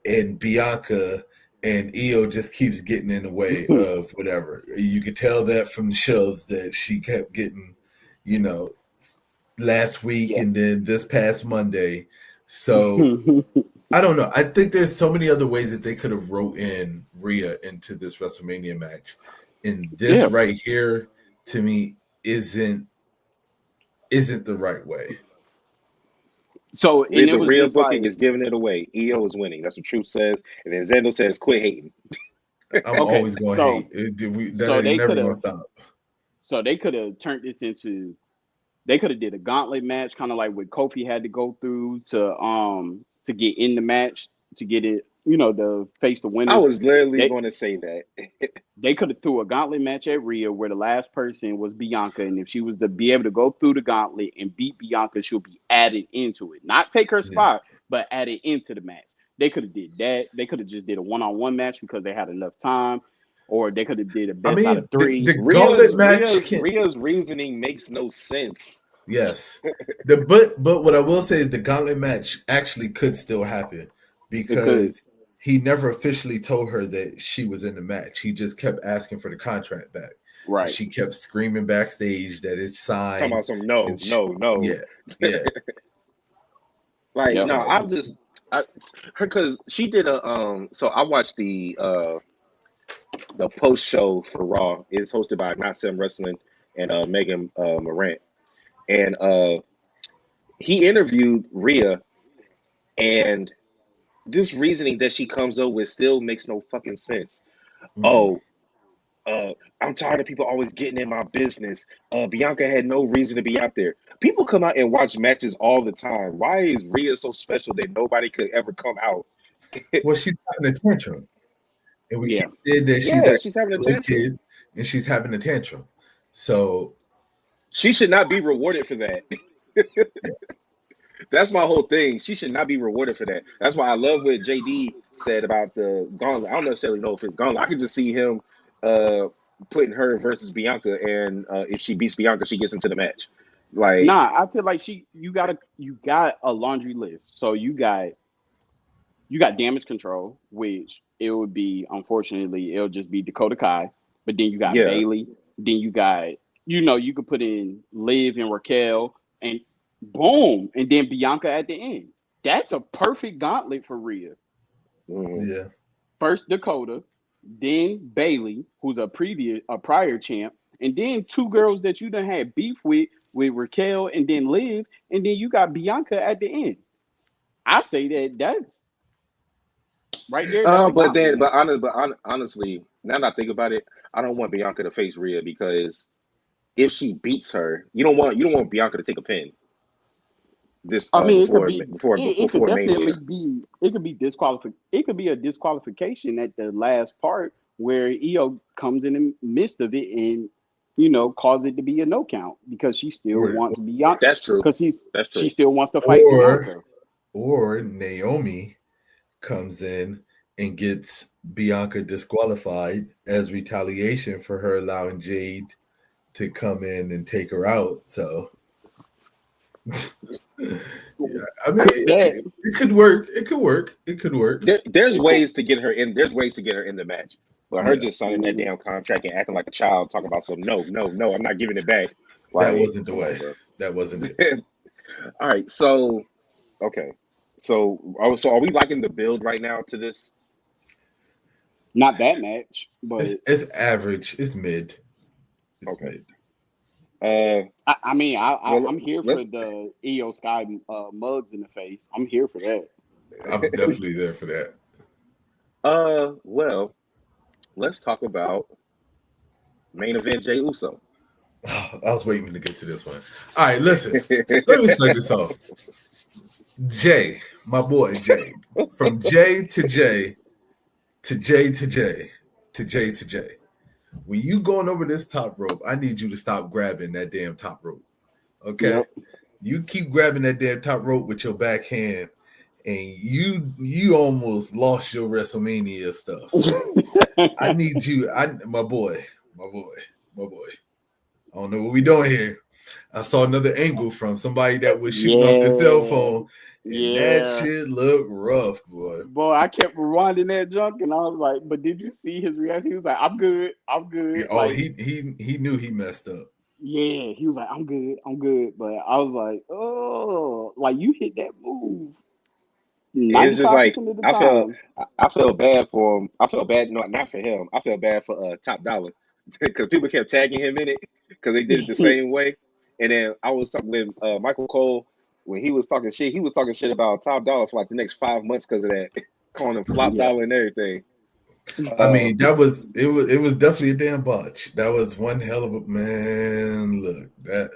and Bianca, and Io just keeps getting in the way of whatever. You could tell that from the shows that she kept getting, last week and then this past Monday. So I don't know. I think there's so many other ways that they could have wrote in Rhea into this WrestleMania match. And this right here, to me, isn't the right way. So and The it was real just booking like, is giving it away. Io is winning. That's what Truth says. And then Zendo says, "Quit hating." I'm always going to hate. That ain't never going to stop. So they could have turned this into. They could have did a gauntlet match, kind of like what Kofi had to go through to get in the match, to get it, to face the winner. I was literally going to say that. They could have threw a gauntlet match at Rhea where the last person was Bianca, and if she was to be able to go through the gauntlet and beat Bianca, she'll be added into it. Not take her spot, but added into the match. They could have did that. They could have just did a one-on-one match because they had enough time. Or they could have did a best out of 3. The gauntlet match. Rhea's reasoning makes no sense. Yes, but what I will say is the gauntlet match actually could still happen because he never officially told her that she was in the match. He just kept asking for the contract back. And Right. she kept screaming backstage that it's signed. Talking about some no. Yeah. Like Yep. no, I'm just her because she did a So I watched the post show for Raw. It's hosted by Not Sam Wrestling and Megan Morant, and he interviewed Rhea, and this reasoning that she comes up with still makes no fucking sense. Oh, I'm tired of people always getting in my business. Bianca had no reason to be out there. People come out and watch matches all the time. Why is Rhea so special that nobody could ever come out? Well, she's having a tantrum. And we Yeah. keep saying that She's having a little tantrum. kid and she's having a tantrum. So She should not be rewarded for that. That's my whole thing. She should not be rewarded for that. That's why I love what JD said about the gauntlet. I don't necessarily know if it's gauntlet. I can just see him putting her versus Bianca, and if she beats Bianca, she gets into the match. Like, Nah, I feel like you got a laundry list. So you got damage control, which it would be, unfortunately, it'll just be Dakota Kai. But then you got Yeah. Bailey. Then you got, you could put in Liv and Raquel, and boom, and then Bianca at the end. That's a perfect gauntlet for Rhea. yeah. First Dakota, then Bailey, who's a prior champ, and then two girls that you done had beef with Raquel and then Liv, and then you got Bianca at the end. I say that's right there. That's a gauntlet. honestly, now that I think about it, I don't want Bianca to face Rhea because if she beats her, you don't want Bianca to take a pin. This before Mania. It could be disqualified. It could be a disqualification at the last part where Io comes in the midst of it and cause it to be a no count because she still wants Bianca. That's true. Because That's true. she still wants to fight Bianca. Or Naomi comes in and gets Bianca disqualified as retaliation for her allowing Jade to come in and take her out. So yeah, I mean, it could work. It could work. It could work. There's ways to get her in. There's ways to get her in the match. But her just signing that damn contract and acting like a child, talking about some no, I'm not giving it back. That wasn't the way. That wasn't it. All right, so okay, so are we liking the build right now to this? Not that match, but it's average. It's mid. It's okay. Mid. I'm here for the Io Sky mugs in the face. I'm here for that. I'm definitely there for that. Well, let's talk about main event Jey Uso. I was waiting to get to this one. All right, listen. Let me start this off. Jay, my boy Jay, from J to J to J to J to J to J. When you going over this top rope, I need you to stop grabbing that damn top rope. Okay? Yep. You keep grabbing that damn top rope with your back hand, and you almost lost your WrestleMania stuff. So I need you, my boy. I don't know what we doing here. I saw another angle from somebody that was shooting off their cell phone, and that shit looked rough, boy. Boy, I kept rewinding that junk, and I was like, "But did you see his reaction?" He was like, "I'm good. Yeah, like, he knew he messed up. Yeah, he was like, I'm good. But I was like, oh, like you hit that move. It's just like 95% of the time. I felt bad for him. I felt bad, not for him. I felt bad for Top Dollar because people kept tagging him in it because they did it the same way. And then I was talking with Michael Cole when he was talking shit. He was talking shit about Top Dollar for like the next 5 months because of that, calling him Flop Dollar and everything. I mean, it was definitely a damn botch. That was one hell of a man. Look, that.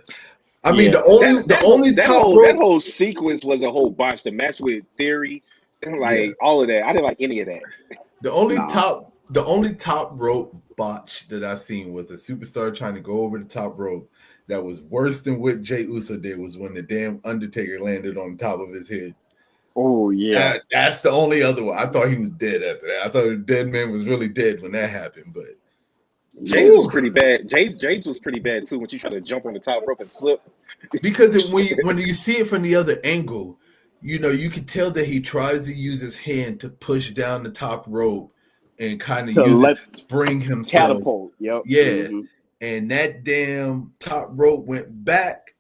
I mean, that whole sequence was a whole botch. The match with Theory, all of that. I didn't like any of that. The only top rope botch that I seen was a superstar trying to go over the top rope. That was worse than what Jey Uso did. Was when the damn Undertaker landed on top of his head. Oh yeah, that's the only other one. I thought he was dead after that. I thought the dead man was really dead when that happened. But James was pretty bad. James was pretty bad too when you try to jump on the top rope and slip. Because when you see it from the other angle, you can tell that he tries to use his hand to push down the top rope and kind of To use it let to spring himself. catapult. Yep. Yeah. Mm-hmm. And that damn top rope went back.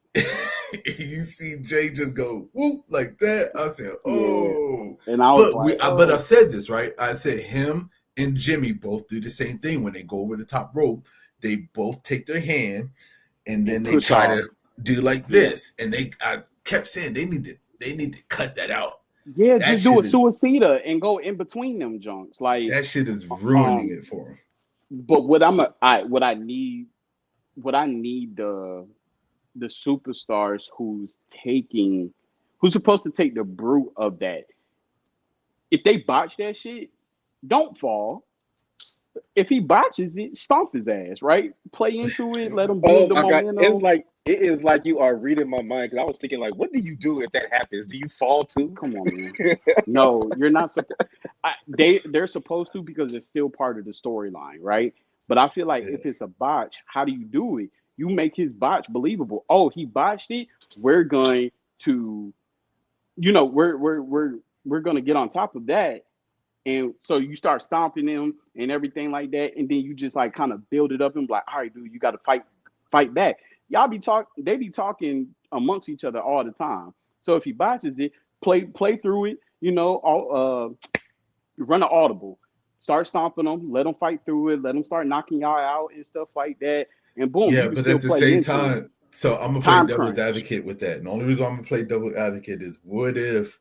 You see Jay just go whoop like that. I said, Yeah. oh. And I was But like, but I oh, said this, right? I said him and Jimmy both do the same thing when they go over the top rope. They both take their hand and then and they push try off. to do like Yeah. this. And I kept saying they need to cut that out. Yeah, That just do shit a is suicida and go in between them junks. Like, that shit is ruining um, it for him. but what I need the superstars who's supposed to take the brute of that. If they botch that shit, don't fall. If he botches it, stomp his ass, right? Play into it, let him Oh build the my God. momentum. It is like you are reading my mind because I was thinking like, what do you do if that happens? Do you fall too? Come on, man. No, you're not supposed. They're supposed to because it's still part of the storyline, right? But I feel like Yeah. if it's a botch, how do you do it? You make his botch believable. Oh, he botched it. We're going to, we're going to get on top of that, and so you start stomping them and everything like that, and then you just like kind of build it up and be like, all right, dude, you got to fight back. They be talking amongst each other all the time. So if he botches it, play through it. Run an audible, start stomping them, let them fight through it, let them start knocking y'all out and stuff like that, and boom, you Yeah, can but still at the play same into it. time, so I'm gonna play Time devil's crunch, advocate with that. And the only reason I'm gonna play devil's advocate is what if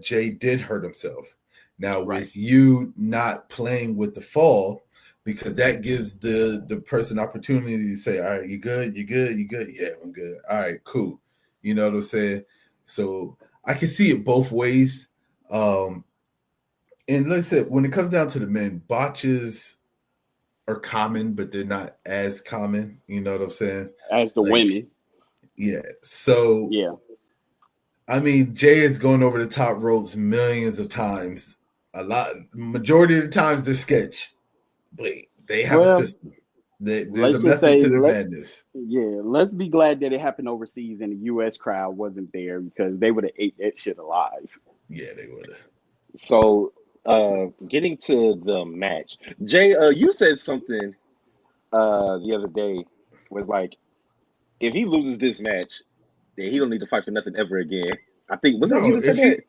Jay did hurt himself? Now right? with you not playing with the fall, because that gives the person opportunity to say, all right, you good, you good, you good, yeah, I'm good. All right, cool. You know what I'm saying? So I can see it both ways. And like I said, when it comes down to the men, botches are common, but they're not as common. You know what I'm saying? As the Like, women, yeah. So, yeah. I mean, Jay is going over the top ropes millions of times. Majority of the times they're sketch, but they have a Well, system. There's a let's just method say to the madness. let's be glad that it happened overseas and the U.S. crowd wasn't there because they would have ate that shit alive. Yeah, they would have. So, getting to the match, Jay, you said something the other day was like, if he loses this match, then he don't need to fight for nothing ever again. I think was that you No, that said that?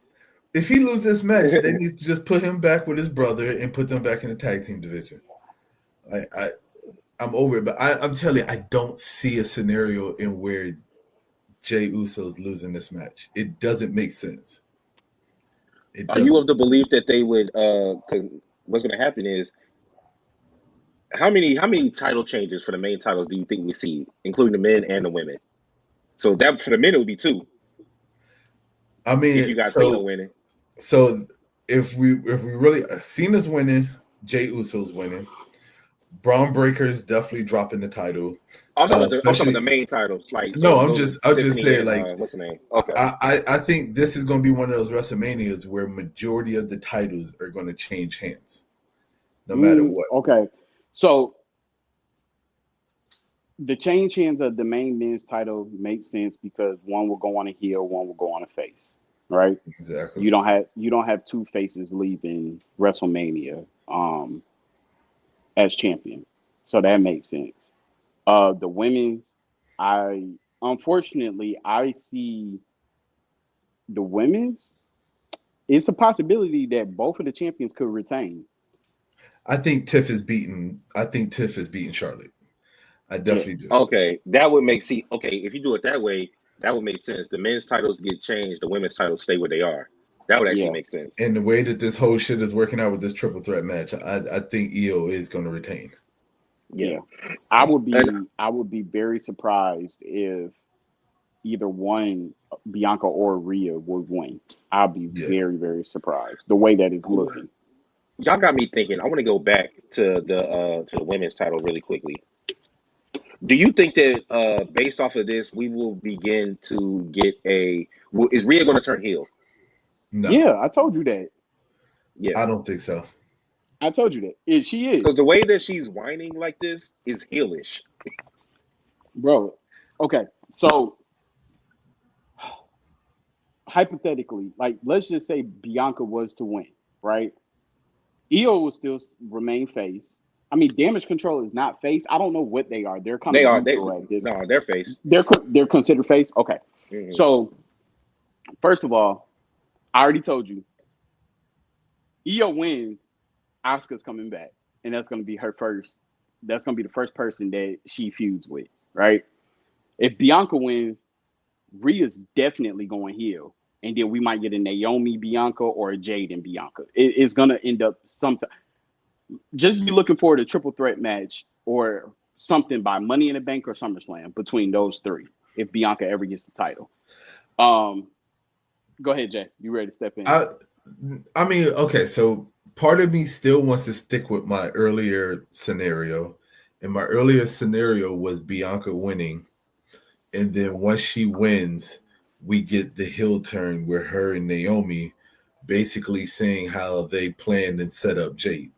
if he loses this match, they need to just put him back with his brother and put them back in the tag team division. I'm over it, but I'm telling you, I don't see a scenario in where Jay Uso's losing this match. It doesn't make sense. It Are you doesn't. of the belief that they would? Because what's going to happen is how many title changes for the main titles do you think we see, including the men and the women? So that for the men it would be two I if mean, you got Cena winning. so if we really Cena's winning, Jay Uso's winning. Braun Breaker's definitely dropping the title. I'm talking about the Especially main titles. Like so, no, if it goes I'll just Tiffany say and like what's the name? Okay. I think this is going to be one of those WrestleManias where majority of the titles are going to change hands, no matter what. Okay, so the change hands of the main men's title makes sense because one will go on a heel, one will go on a face, right? Exactly. You don't have two faces leaving WrestleMania as champion, so that makes sense. The women's, I unfortunately I see the women's. It's a possibility that both of the champions could retain. I think Tiff is beating Charlotte. I Yeah, definitely do. Okay, that would make see. Okay, if you do it that way, that would make sense. The men's titles get changed, the women's titles stay where they are. That would actually yeah, make sense. And the way that this whole shit is working out with this triple threat match, I think EO is going to retain. Yeah, yeah. I So, would and be I would be very surprised if either one, Bianca or Rhea, would win. I'll be yeah. very, very surprised the way that it's ooh, looking. y'all got me thinking. I want to go back to the women's title really quickly. Do you think that based off of this, we will begin to get is Rhea going to turn heel? No, Yeah, I told you that. Yeah, I don't think so. I told you that. She because is, the way that she's whining like this is heelish. bro. Okay, so hypothetically, like let's just say Bianca was to win, right? Io will still remain face. I mean, Damage Control is not face. I don't know what they are. They're kind They of are neutral at this. no, their face. They're considered face. Okay, Hmm. so first of all, I already told you, Io wins. Asuka's coming back, and that's going to be her first. That's going to be the first person that she feuds with, right? If Bianca wins, Rhea's definitely going heel, and then we might get a Naomi Bianca or a Jade and Bianca. It's going to end up something. Just be looking forward to a triple threat match or something by Money in the Bank or SummerSlam between those three. If Bianca ever gets the title, go ahead, Jay. You ready to step in? I mean, okay, so part of me still wants to stick with my earlier scenario. And my earlier scenario was Bianca winning. And then once she wins, we get the heel turn where her and Naomi basically saying how they planned and set up Jade.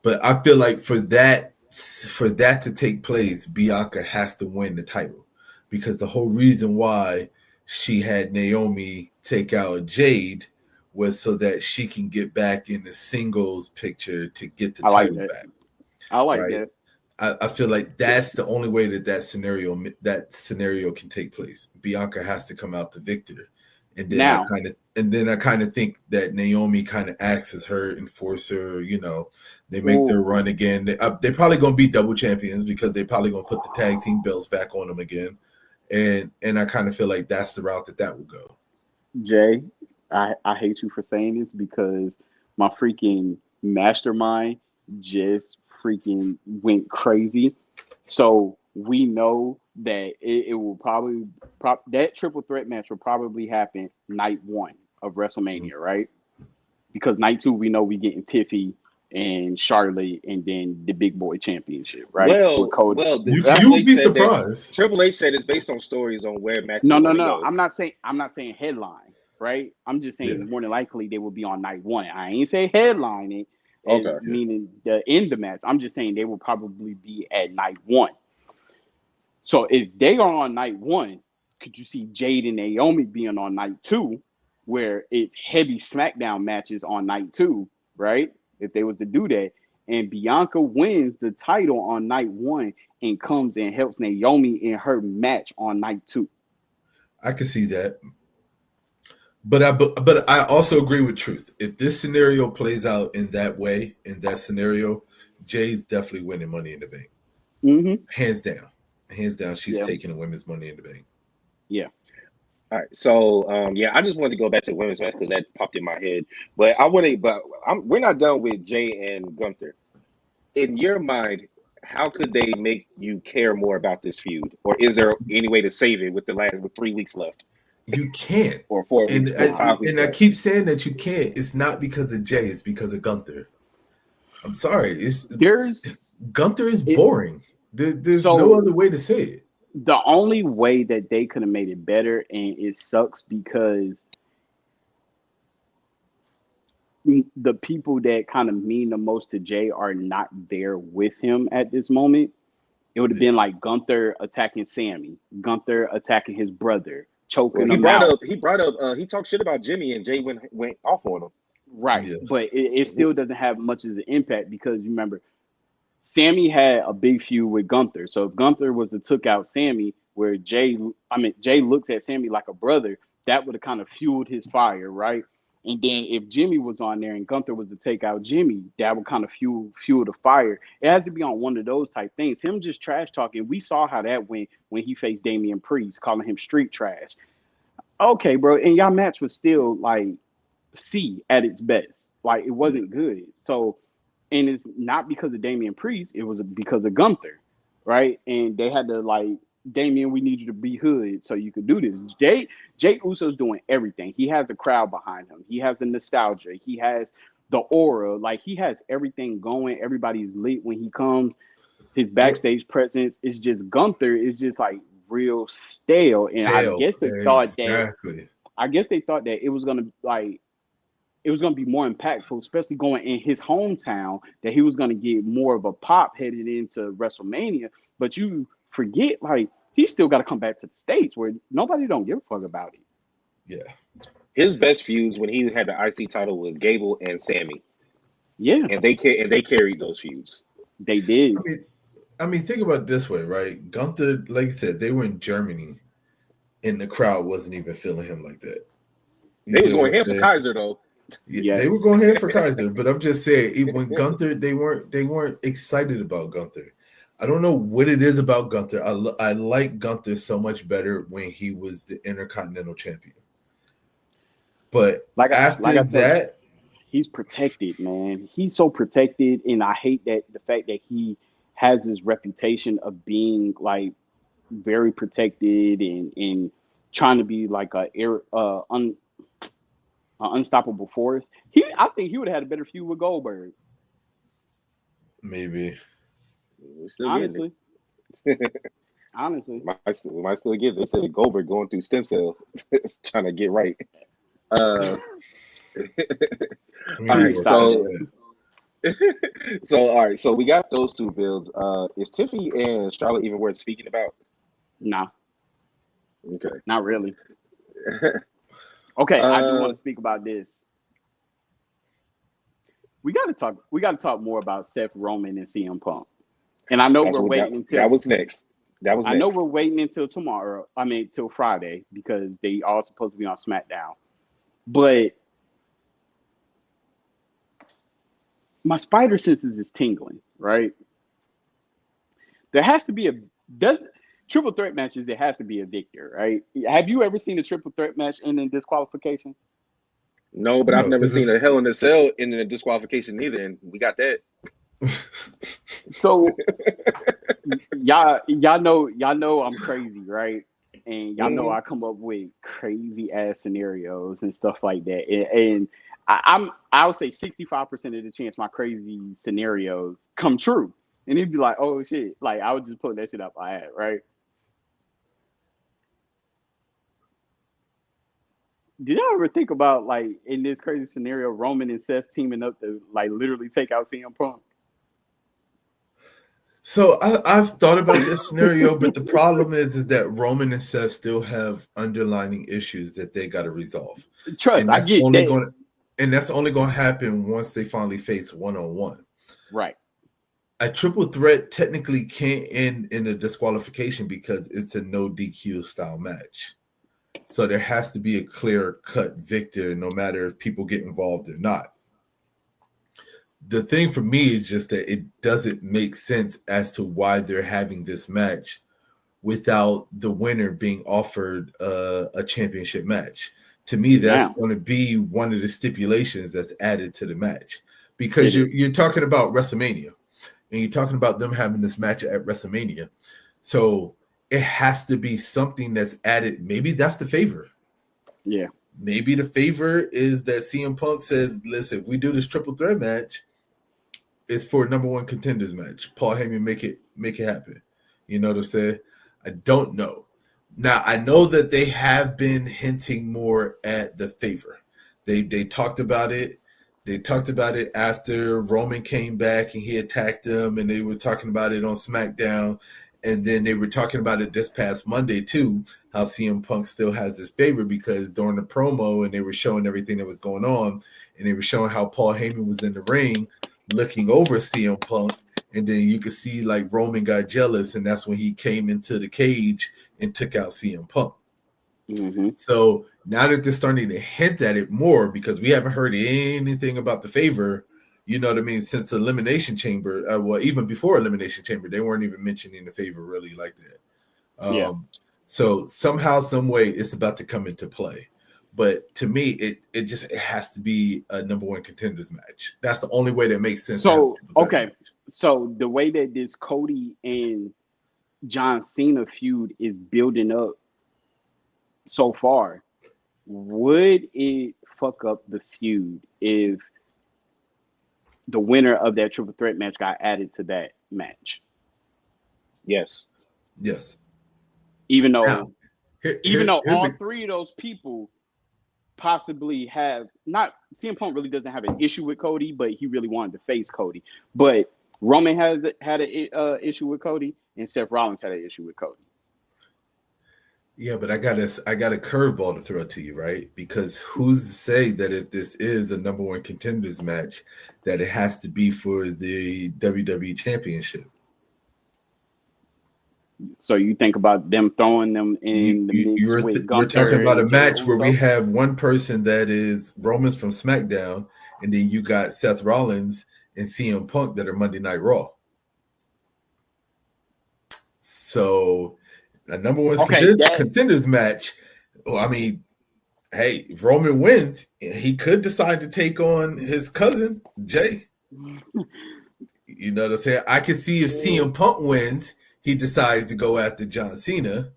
But I feel like for that to take place, Bianca has to win the title. Because the whole reason why she had Naomi take out Jade was so that she can get back in the singles picture to get the title back. I like that. I feel like that's the only way that scenario can take place. Bianca has to come out the victor, and then I kind of think that Naomi kind of acts as her enforcer. You know, they make their run again. They're probably going to be double champions because they're probably going to put the tag team belts back on them again, and I kind of feel like that's the route that will go. Jay, I hate you for saying this because my freaking mastermind just freaking went crazy. So we know that it will probably that triple threat match will probably happen night 1 of WrestleMania, right? Because night 2 we know we getting Tiffy and Charlotte and then the big boy championship, right? You would be surprised. Triple H said it's based on stories on where matches. No. I'm not saying headline, right? I'm just saying more than likely they will be on night 1. I ain't say headlining. Meaning the end the match. I'm just saying they will probably be at night 1. So if they are on night 1, could you see Jade and Naomi being on night 2, where it's heavy SmackDown matches on night 2, right? If they was to do that, and Bianca wins the title on night 1 and comes and helps Naomi in her match on night 2. I can see that. But I also agree with Truth. If this scenario plays out in that way, in that scenario, Jay's definitely winning Money in the Bank. Mm-hmm. Hands down, she's taking the women's Money in the Bank. Yeah. All right. So I just wanted to go back to the women's match because that popped in my head. But we're not done with Jay and Gunther. In your mind, how could they make you care more about this feud, or is there any way to save it with 3 weeks left? You can't. Or 4 weeks. And I keep saying that you can't. It's not because of Jay. It's because of Gunther. I'm sorry. Gunther is boring. There's no other way to say it. The only way that they could have made it better, and it sucks because the people that kind of mean the most to Jay are not there with him at this moment. It would have been like Gunther attacking Sammy, Gunther attacking his brother, choking him out. He talked shit about Jimmy, and Jay went off on him. Right, but it still doesn't have much of an impact because you remember, Sammy had a big feud with Gunther. So if Gunther was to took out Sammy, where Jay looks at Sammy like a brother, that would have kind of fueled his fire, right? And then if Jimmy was on there and Gunther was to take out Jimmy, that would kind of fuel the fire. It has to be on one of those type things. Him just trash talking. We saw how that went when he faced Damian Priest, calling him street trash. Okay, bro, and y'all match was still like C at its best. Like it wasn't good. So, and it's not because of Damian Priest, it was because of Gunther, right? And they had to like, Damian, we need you to be hood so you could do this. Jay Uso's doing everything. He has the crowd behind him. He has the nostalgia. He has the aura. Like he has everything going. Everybody's lit when he comes. His backstage presence is just Gunther is just like real stale. And I guess they thought that it was gonna be more impactful, especially going in his hometown, that he was gonna get more of a pop headed into WrestleMania. But you forget, like, he still got to come back to the States where nobody don't give a fuck about it. Yeah. His best feuds when he had the IC title was Gable and Sammy, Yeah, and they carried those feuds. they did. I mean, think about it this way, right? Gunther, like you said, they were in Germany, and the crowd wasn't even feeling him like that. You They was feel what going I'm ham for saying? Kaiser though. Yeah, they were Yes. going here for Kaiser, but I'm just saying, when Gunther, they weren't excited about Gunther. I don't know what it is about Gunther. I like Gunther so much better when he was the Intercontinental Champion. But Like after I said, that, he's protected, man. He's so protected, and I hate that the fact that he has this reputation of being like very protected and trying to be like an unstoppable force. I think he would have had a better feud with Goldberg. maybe. We're still Honestly, getting honestly. it. Might still get it. They said Goldberg going through stem cell, trying to get right. All right, so all right, so we got those two builds. Is Tiffany and Charlotte even worth speaking about? Nah, Okay. not really. Okay, I do want to speak about this. We got to talk more about Seth Roman and CM Punk. And I know we're waiting until that was next. I know we're waiting until tomorrow. I mean, till Friday because they all supposed to be on SmackDown. But my spider senses is tingling, right? There has to be triple threat matches. There has to be a victor, right? Have you ever seen a triple threat match end in disqualification? No, but I've never seen a Hell in a Cell in a disqualification either, and we got that. So y'all know I'm crazy, right? And y'all know I come up with crazy ass scenarios and stuff like that. And I would say 65% of the chance my crazy scenarios come true. And he'd be like, oh shit. Like I would just put that shit up I had, right? Did y'all ever think about like in this crazy scenario, Roman and Seth teaming up to like literally take out CM Punk? So I've thought about this scenario, but the problem is that Roman and Seth still have underlying issues that they got to resolve. Trust, and I get that. And that's only going to happen once they finally face one-on-one. Right. A triple threat technically can't end in a disqualification because it's a no DQ style match. So there has to be a clear-cut victor no matter if people get involved or not. The thing for me is just that it doesn't make sense as to why they're having this match without the winner being offered a championship match. To me, that's going to be one of the stipulations that's added to the match because you're talking about WrestleMania and you're talking about them having this match at WrestleMania. So it has to be something that's added. Maybe that's the favor. Yeah. Maybe the favor is that CM Punk says, listen, if we do this triple threat match, it's for a number one contenders match. Paul Heyman make it happen. You know what I'm saying? I don't know. Now I know that they have been hinting more at the favor. They talked about it. They talked about it after Roman came back and he attacked them, and they were talking about it on SmackDown. And then they were talking about it this past Monday too, how CM Punk still has his favor because during the promo and they were showing everything that was going on, and they were showing how Paul Heyman was in the ring looking over CM Punk, and then you could see like Roman got jealous, and that's when he came into the cage and took out CM Punk. Mm-hmm. So now that they're starting to hint at it more, because we haven't heard anything about the favor, you know what I mean, since Elimination Chamber, well, even before Elimination Chamber, they weren't even mentioning the favor really like that. So somehow, some way, it's about to come into play. But to me, it has to be a number one contenders match. That's the only way that makes sense. So so the way that this Cody and John Cena feud is building up so far, would it fuck up the feud if the winner of that triple threat match got added to that match? Yes. Even though now, all three of those people possibly have not, CM Punk really doesn't have an issue with Cody, but he really wanted to face Cody. But Roman had an issue with Cody, and Seth Rollins had an issue with Cody. Yeah, but I got a curveball to throw to you, right? Because who's to say that if this is a number one contenders match, that it has to be for the WWE Championship? So you think about them throwing them in the mix with We're talking Gunther about a and Jey match where we Uso? have one person that is Roman's from SmackDown, and then you got Seth Rollins and CM Punk that are Monday Night Raw. So a number one contenders match. Well, I mean, hey, if Roman wins, he could decide to take on his cousin Jay. You know what I'm saying? I can see if CM Punk wins, he decides to go after John Cena,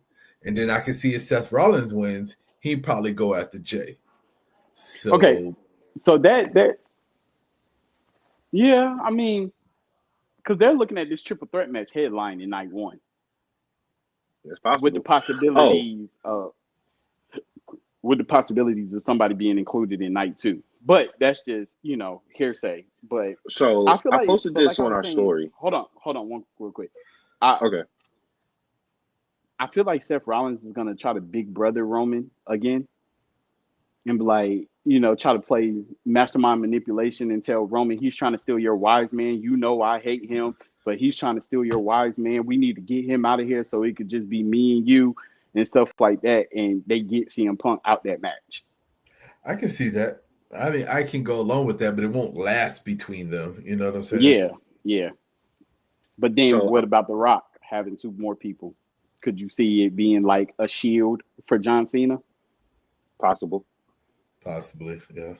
and then I can see if Seth Rollins wins, he'd probably go after Jay. So that yeah, I mean, because they're looking at this triple threat match headline in night one. It's possible. With the possibilities of somebody being included in night two. But that's just, hearsay. But so I feel like I posted this like on our story. Hold on, one real quick. Okay. I feel like Seth Rollins is gonna try to big brother Roman again. And be like, try to play mastermind manipulation and tell Roman he's trying to steal your wise man. I hate him, but he's trying to steal your wise man. We need to get him out of here so it could just be me and you and stuff like that. And they get CM Punk out that match. I can see that. I mean, I can go along with that, but it won't last between them. You know what I'm saying? Yeah. But then what about The Rock having two more people? Could you see it being like a shield for John Cena? Possibly, yeah.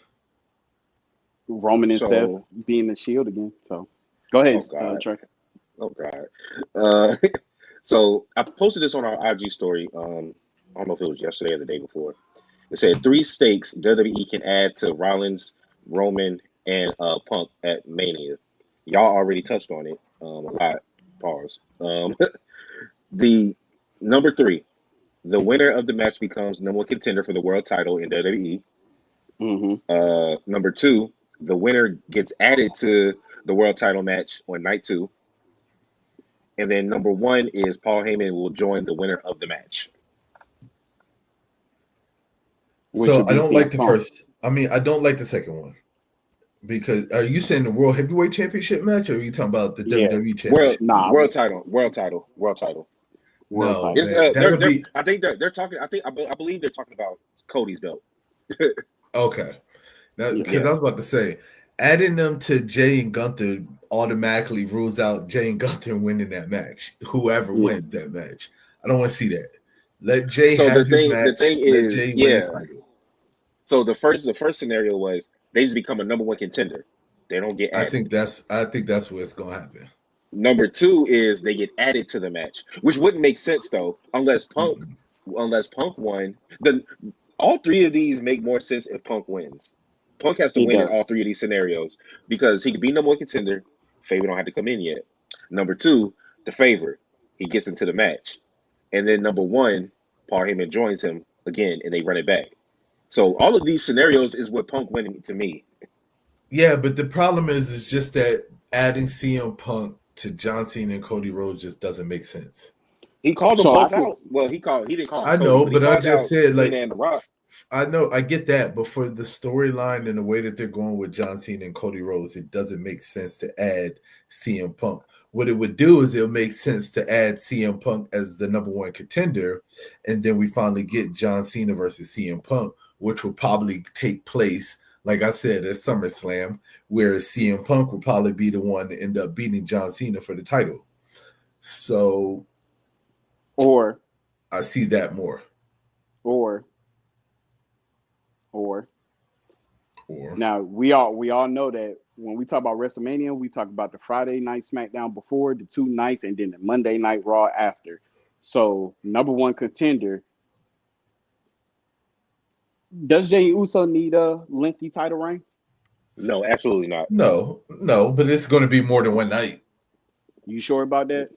Roman and Seth being the shield again. So go ahead, Trey. Oh God. So I posted this on our IG story. I don't know if it was yesterday or the day before. It said 3 stakes WWE can add to Rollins, Roman, and Punk at Mania. Y'all already touched on it a lot. Pause. The number 3, the winner of the match becomes number 1 contender for the world title in WWE. Mm-hmm. Number 2, the winner gets added to the world title match on night 2. And then number 1 is Paul Heyman will join the winner of the match. So I don't like the first. I mean, I don't like the second one. Because are you saying the World Heavyweight Championship match, or are you talking about the WWE Championship? World title. No, I think they're talking. I believe they're talking about Cody's belt. Okay, because I was about to say, adding them to Jay and Gunther automatically rules out Jay and Gunther winning that match. Whoever wins that match, I don't want to see that. Let Jay have his match. The thing let is, Jay win his title. So the first scenario was they just become a number 1 contender. They don't get added. I think that's what's gonna happen. Number 2 is they get added to the match, which wouldn't make sense though, unless Punk won. Then all 3 of these make more sense if Punk wins. Punk has to win in all 3 of these scenarios because he could be number 1 contender. Favorite don't have to come in yet. Number 2, the favorite, he gets into the match, and then number 1, Paul Heyman joins him again, and they run it back. So all of these scenarios is what Punk winning to me. Yeah, but the problem is just that adding CM Punk to John Cena and Cody Rhodes just doesn't make sense. He called them both out. Well, he didn't call them I know, Cody, but I just said like and The Rock. I know, I get that, but for the storyline and the way that they're going with John Cena and Cody Rhodes, it doesn't make sense to add CM Punk. What it would do is it'll make sense to add CM Punk as the number 1 contender, and then we finally get John Cena versus CM Punk, which will probably take place, like I said, at SummerSlam, where CM Punk will probably be the one to end up beating John Cena for the title. So, or I see that more. Or now we all know that when we talk about WrestleMania, we talk about the Friday night SmackDown before, the 2 nights, and then the Monday night Raw after. So number 1 contender. Does Jey Uso need a lengthy title reign? No, absolutely not. No, but it's going to be more than one night. You sure about that?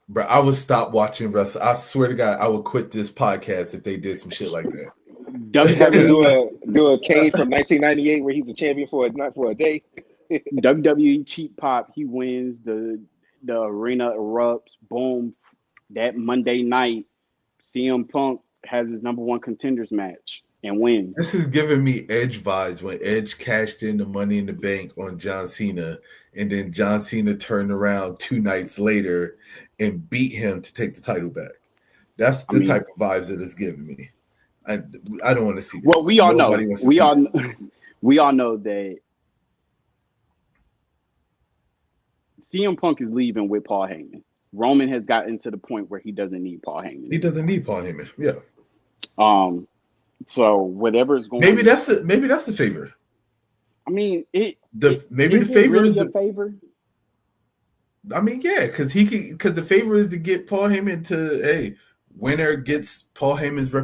Bro, I would stop watching wrestling. I swear to God, I would quit this podcast if they did some shit like that. do a Kane from 1998 where he's a champion for a day. WWE cheap pop. He wins, the arena erupts. Boom, that Monday night, CM Punk has his number one contenders match and wins. This is giving me Edge vibes when Edge cashed in the Money in the Bank on John Cena, and then John Cena turned around 2 nights later and beat him to take the title back. That's the type of vibes that it's giving me. I don't want to see that. Well, we all Nobody know. wants to see that. We all know that CM Punk is leaving with Paul Heyman. Roman has gotten to the point where he doesn't need Paul Heyman. He doesn't need Paul Heyman. Yeah. So whatever is going. Maybe that's the favor. I mean, the favor really is the favor. I mean, yeah, because the favor is to get Paul Heyman to winner gets Paul Heyman's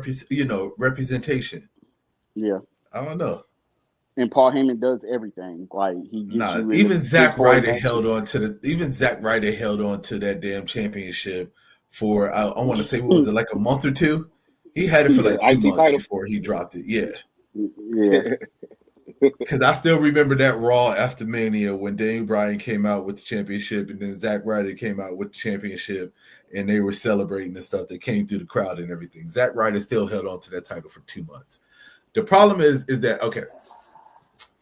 representation. Yeah, I don't know. And Paul Heyman does everything. Like he gets you. Even Zack Ryder held on to that damn championship for I want to say, what was it, like a month or two? He had it for like 2 months before he dropped it. Yeah. Because I still remember that Raw after Mania when Daniel Bryan came out with the championship, and then Zack Ryder came out with the championship, and they were celebrating and stuff. They came through the crowd and everything. Zack Ryder still held on to that title for 2 months. The problem is that, okay,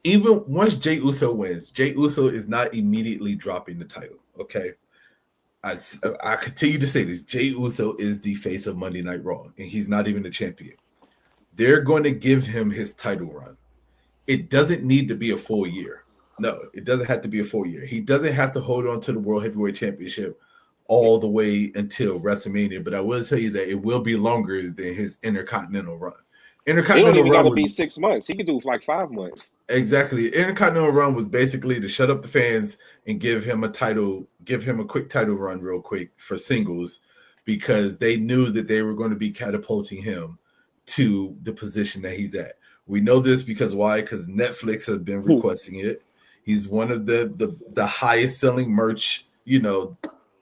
even once Jey Uso wins, Jey Uso is not immediately dropping the title, okay? I continue to say this. Jey Uso is the face of Monday Night Raw, and he's not even the champion. They're going to give him his title run. It doesn't need to be a full year. No, it doesn't have to be a full year. He doesn't have to hold on to the World Heavyweight Championship all the way until WrestleMania, but I will tell you that it will be longer than his Intercontinental run. It don't even got to be 6 months. He could do like 5 months. Exactly. Intercontinental run was basically to shut up the fans and give him a quick title run real quick for singles, because they knew that they were going to be catapulting him to the position that he's at. We know this because why? Because Netflix has been requesting it. He's one of the highest selling merch,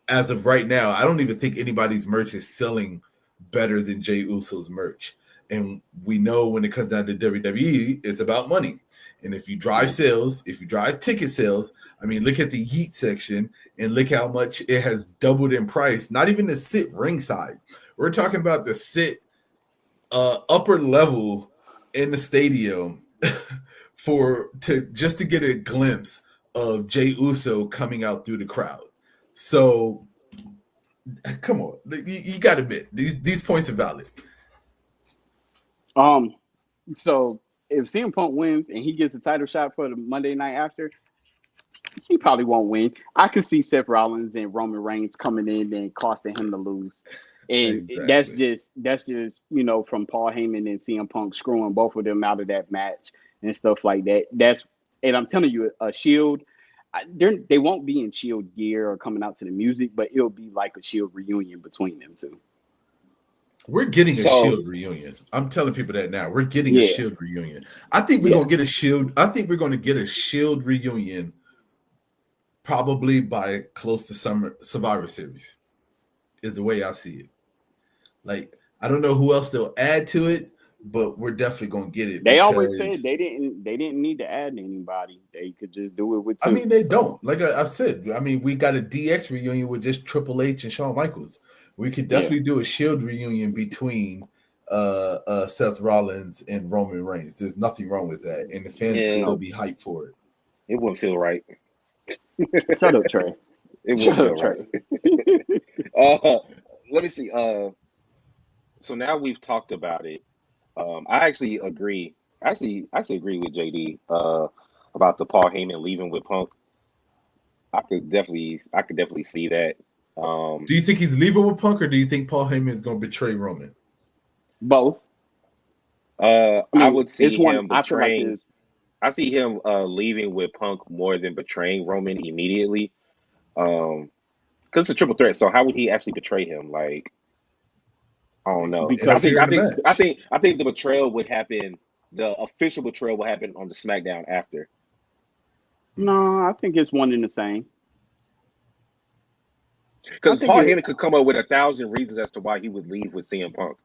as of right now. I don't even think anybody's merch is selling better than Jey Uso's merch. And we know when it comes down to WWE, it's about money. And if you drive sales, if you drive ticket sales, I mean, look at the Yeet section and look how much it has doubled in price. Not even to sit ringside. We're talking about the sit upper level in the stadium just to get a glimpse of Jey Uso coming out through the crowd. So come on, you got to admit these points are valid. So if CM Punk wins and he gets a title shot for the Monday night after, he probably won't win. I could see Seth Rollins and Roman Reigns coming in and costing him to lose. And that's just from Paul Heyman and CM Punk screwing both of them out of that match and stuff like that. And I'm telling you, a Shield, they won't be in Shield gear or coming out to the music, but it'll be like a Shield reunion between them two. We're getting a Shield reunion. I'm telling people that now. We're getting a Shield reunion. I think we're going to get a Shield. I think we're going to get a Shield reunion probably by close to Survivor Series is the way I see it. Like, I don't know who else they'll add to it, but we're definitely going to get it. They always said they didn't need to add anybody. They could just do it with two. I mean, they don't. Like I said, I mean, we got a DX reunion with just Triple H and Shawn Michaels. We could definitely do a Shield reunion between Seth Rollins and Roman Reigns. There's nothing wrong with that, and the fans will still be hyped for it. It wouldn't feel right. Shut up, Trey. It wouldn't feel right. Let me see. So now we've talked about it. I actually agree. I agree with JD about the Paul Heyman leaving with Punk. I could definitely see that. Do you think he's leaving with Punk, or do you think Paul Heyman is going to betray Roman? Both. I would see him betraying. I see him leaving with Punk more than betraying Roman immediately, because it's a triple threat. So how would he actually betray him? Like, I don't know. I think the betrayal would happen. The official betrayal will happen on the SmackDown after. No, I think it's one and the same. Because Paul Heyman could come up with 1,000 reasons as to why he would leave with CM Punk.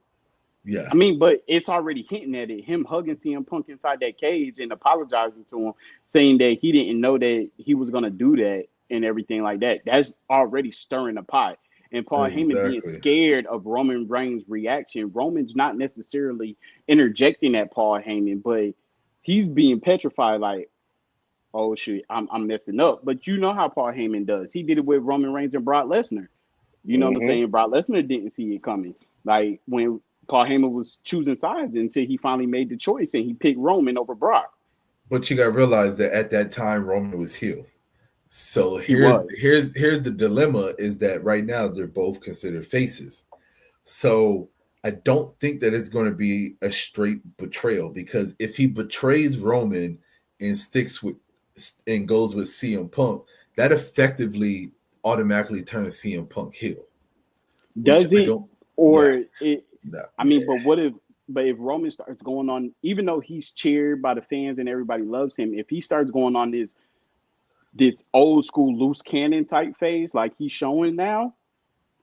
Yeah. I mean, but it's already hinting at it. Him hugging CM Punk inside that cage and apologizing to him, saying that he didn't know that he was going to do that and everything like that. That's already stirring the pot. and Paul Heyman being Exactly. scared of Roman Reigns' reaction. Roman's not necessarily interjecting at Paul Heyman, but he's being petrified, like, oh shit, I'm messing up. But you know how Paul Heyman does. He did it with Roman Reigns and Brock Lesnar. You know what I'm Mm-hmm. saying? Brock Lesnar didn't see it coming. Like when Paul Heyman was choosing sides until he finally made the choice and he picked Roman over Brock. But you got to realize that at that time Roman was heel. So He here's was. here's here's the dilemma is that right now they're both considered faces. So I don't think that it's going to be a straight betrayal because if he betrays Roman and sticks with and goes with CM Punk, that effectively automatically turns CM Punk heel, which Does I it don't. or Yes, it? no, I mean, but what if? But if Roman starts going on, even though he's cheered by the fans and everybody loves him, if he starts going on this old school loose cannon type phase like he's showing now,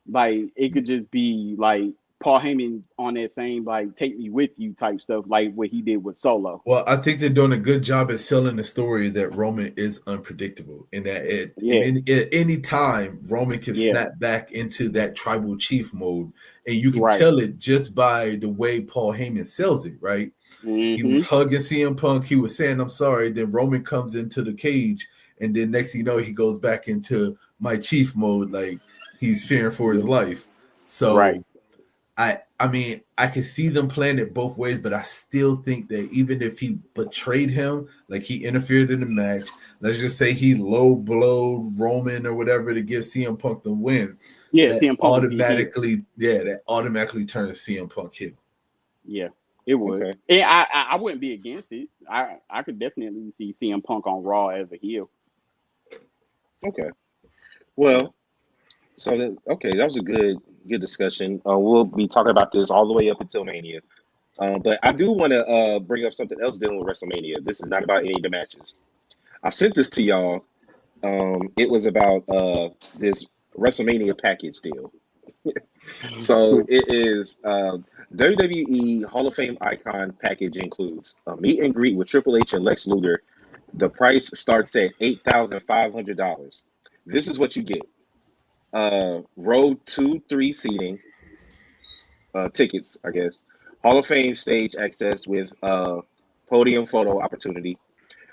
like it yeah. could just be like Paul Heyman on that same like take me with you type stuff, like what he did with Solo. Well, I think they're doing a good job at selling the story that Roman is unpredictable, and that Yeah, at any time Roman can yeah, snap back into that tribal chief mode, and you can right. tell it just by the way Paul Heyman sells it. Right? He was Mm-hmm. hugging CM Punk. He was saying, "I'm sorry." Then Roman comes into the cage, and then next thing you know, he goes back into my chief mode, like he's fearing for his Yeah, life. right. So I mean I can see them playing it both ways, but I still think that even if he betrayed him, like he interfered in the match, let's just say he low blowed Roman or whatever to give CM Punk the win, Yeah, that CM Punk would be here. automatically turns CM Punk heel. Yeah, it would. Okay. And I wouldn't be against it. I could definitely see CM Punk on Raw as a heel. Okay. Yeah. Well, so okay, that was a good discussion. We'll be talking about this all the way up until Mania. But I do want to bring up something else dealing with WrestleMania. This is not about any of the matches. I sent this to y'all. It was about this WrestleMania package deal. So it is WWE Hall of Fame icon package includes a meet and greet with Triple H and Lex Luger. The price starts at $8,500. This is what you get: row 2, 3 seating, tickets, I guess. Hall of Fame stage access with podium photo opportunity.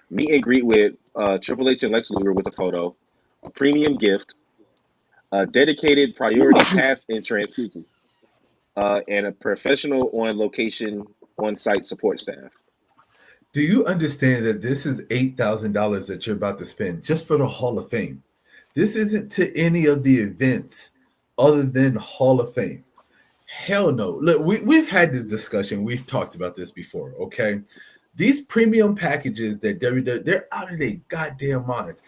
Meet and greet with Triple H and Lex Luger with a photo. A premium gift. A dedicated priority pass entrance. Excuse me. And a professional on location, on site support staff. Do you understand that this is $8,000 that you're about to spend just for the Hall of Fame? This isn't to any of the events other than Hall of Fame. Hell no. Look, we've had this discussion. We've talked about this before, okay? These premium packages that WWE, they're out of their goddamn minds.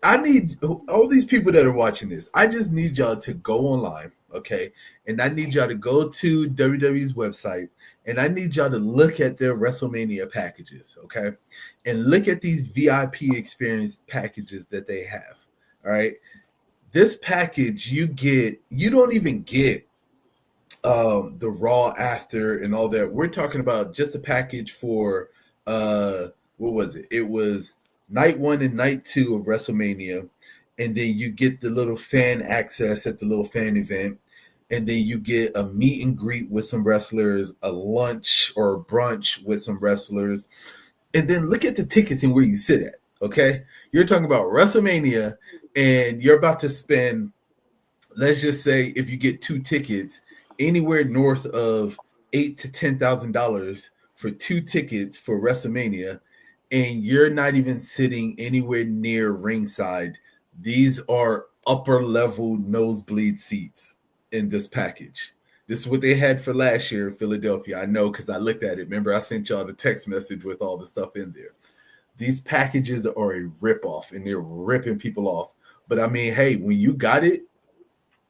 I need all these people that are watching this, I just need y'all to go online, okay? And I need y'all to go to WWE's website and I need y'all to look at their WrestleMania packages, okay? And look at these VIP experience packages that they have, all right? This package you don't even get the Raw after and all that. We're talking about just a package for what was it? It was night 1 and night 2 of WrestleMania, and then you get the little fan access at the little fan event, and then you get a meet and greet with some wrestlers, a lunch or a brunch with some wrestlers, and then look at the tickets and where you sit at. Okay, you're talking about WrestleMania, and you're about to spend, let's just say, if you get 2 tickets, anywhere north of $8,000 to $10,000 for 2 tickets for WrestleMania, and you're not even sitting anywhere near ringside. These are upper level nosebleed seats in this package. This is what they had for last year in Philadelphia. I know because I looked at it. Remember, I sent y'all the text message with all the stuff in there. These packages are a ripoff, and they're ripping people off. But I mean, hey, when you got it,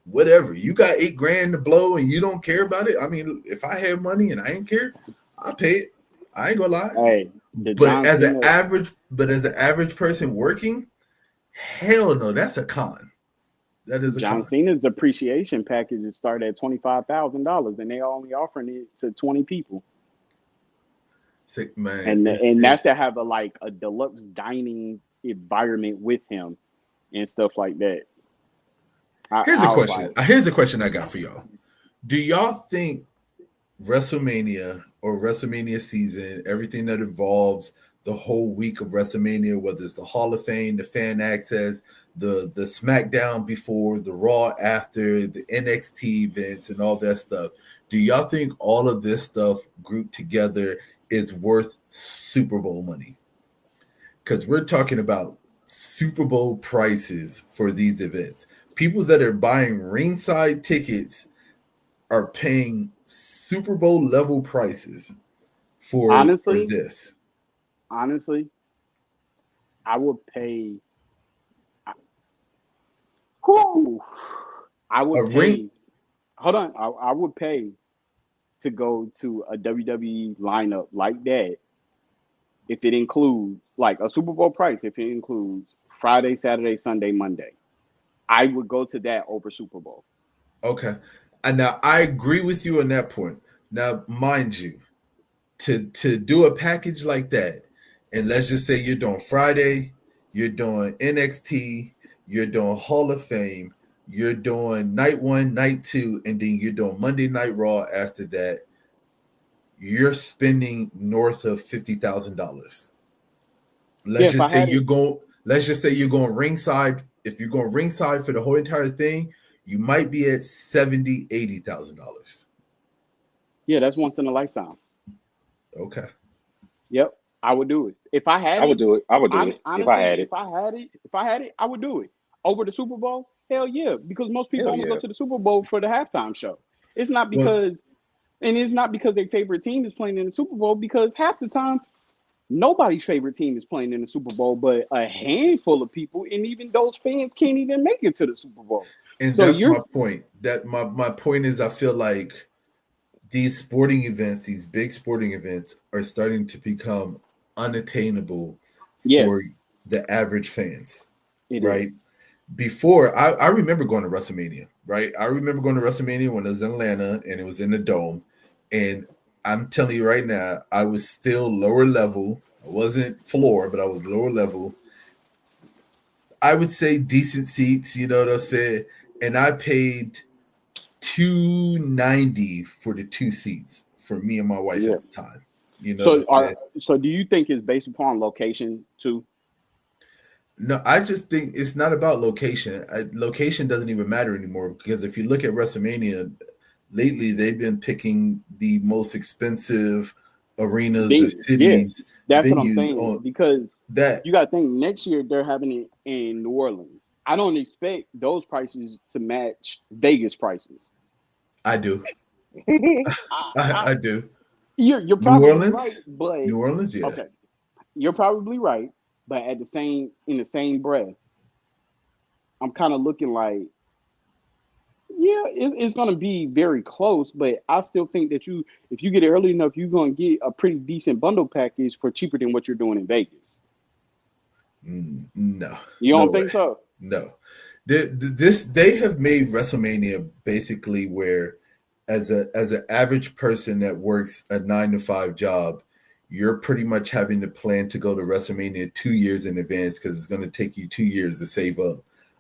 whatever. You got $8,000 to blow and you don't care about it. I mean, if I had money and I ain't care, I'll pay it. I ain't gonna lie. Hey, the But John as an Cena average, person working, hell no, that's a con. That is a John con. Cena's appreciation packages start at $25,000, and they only offering it to 20 people. Sick man. And that's to have a deluxe dining environment with him and stuff like that. Here's a I was question. like, Here's a question I got for y'all. Do y'all think WrestleMania or WrestleMania season, everything that involves the whole week of WrestleMania, whether it's the Hall of Fame, the fan access, the SmackDown before, the Raw after, the NXT events, and all that stuff, do y'all think all of this stuff grouped together is worth Super Bowl money? Because we're talking about Super Bowl prices for these events. People that are buying ringside tickets are paying Super Bowl level prices for honestly, this. honestly, I would pay. Whew, I A would ring pay. Hold on, I would pay to go to a WWE lineup like that if it includes like a Super Bowl price. If it includes Friday, Saturday, Sunday, Monday, I would go to that over Super Bowl. Okay. And now I agree with you on that point. Now, mind you, to do a package like that, and let's just say you're doing Friday, you're doing NXT, you're doing Hall of Fame, you're doing night one, night two, and then you're doing Monday Night Raw after that, you're spending north of $50,000. Yeah, Let's if I just say had you're it, going. Let's just say you're going ringside. If you're going ringside for the whole entire thing, you might be at $70,000, $80,000. yeah, that's once in a lifetime. Okay. Yep, I would do it if I I had would it. do it. I would do it if I Honestly, had it. if I had it, I would do it over the Super Bowl. Hell yeah, because most people Hell only go yeah. to the Super Bowl for the halftime show. It's not Well, because, and it's not because their favorite team is playing in the Super Bowl. Because half the time, nobody's favorite team is playing in the Super Bowl, but a handful of people, and even those fans can't even make it to the Super Bowl. and So that's you're my point. That my point is, I feel like these sporting events, these big sporting events, are starting to become unattainable for yes, the average fans, it right? is. Before I remember going to WrestleMania, right? I remember going to WrestleMania when it was in Atlanta and it was in the dome. And I'm telling you right now, I was still lower level. I wasn't floor, but I was lower level. I would say decent seats, you know what I said? And I paid $290 for the two seats for me and my wife Yeah. at the time. You know what I So said? do you think it's based upon location too? No, I just think it's not about location. Location doesn't even matter anymore because if you look at WrestleMania, lately they've been picking the most expensive arenas or Yeah, cities, that's what I'm venues saying. on Because that. you got to think next year they're having it in New Orleans. I don't expect those prices to match Vegas prices. I do. I, I, I, I do. you're New probably right, Orleans? but New Orleans, yeah. okay, you're probably right. But at the same in the same breath, I'm kind of looking like, yeah, it's going to be very close. But I still think that if you get it early enough, you're going to get a pretty decent bundle package for cheaper than what you're doing in Vegas. No, You no don't way. think so? No. They have made WrestleMania basically where as an average person that works a 9 to 5 job, you're pretty much having to plan to go to WrestleMania 2 years in advance because it's going to take you 2 years to save up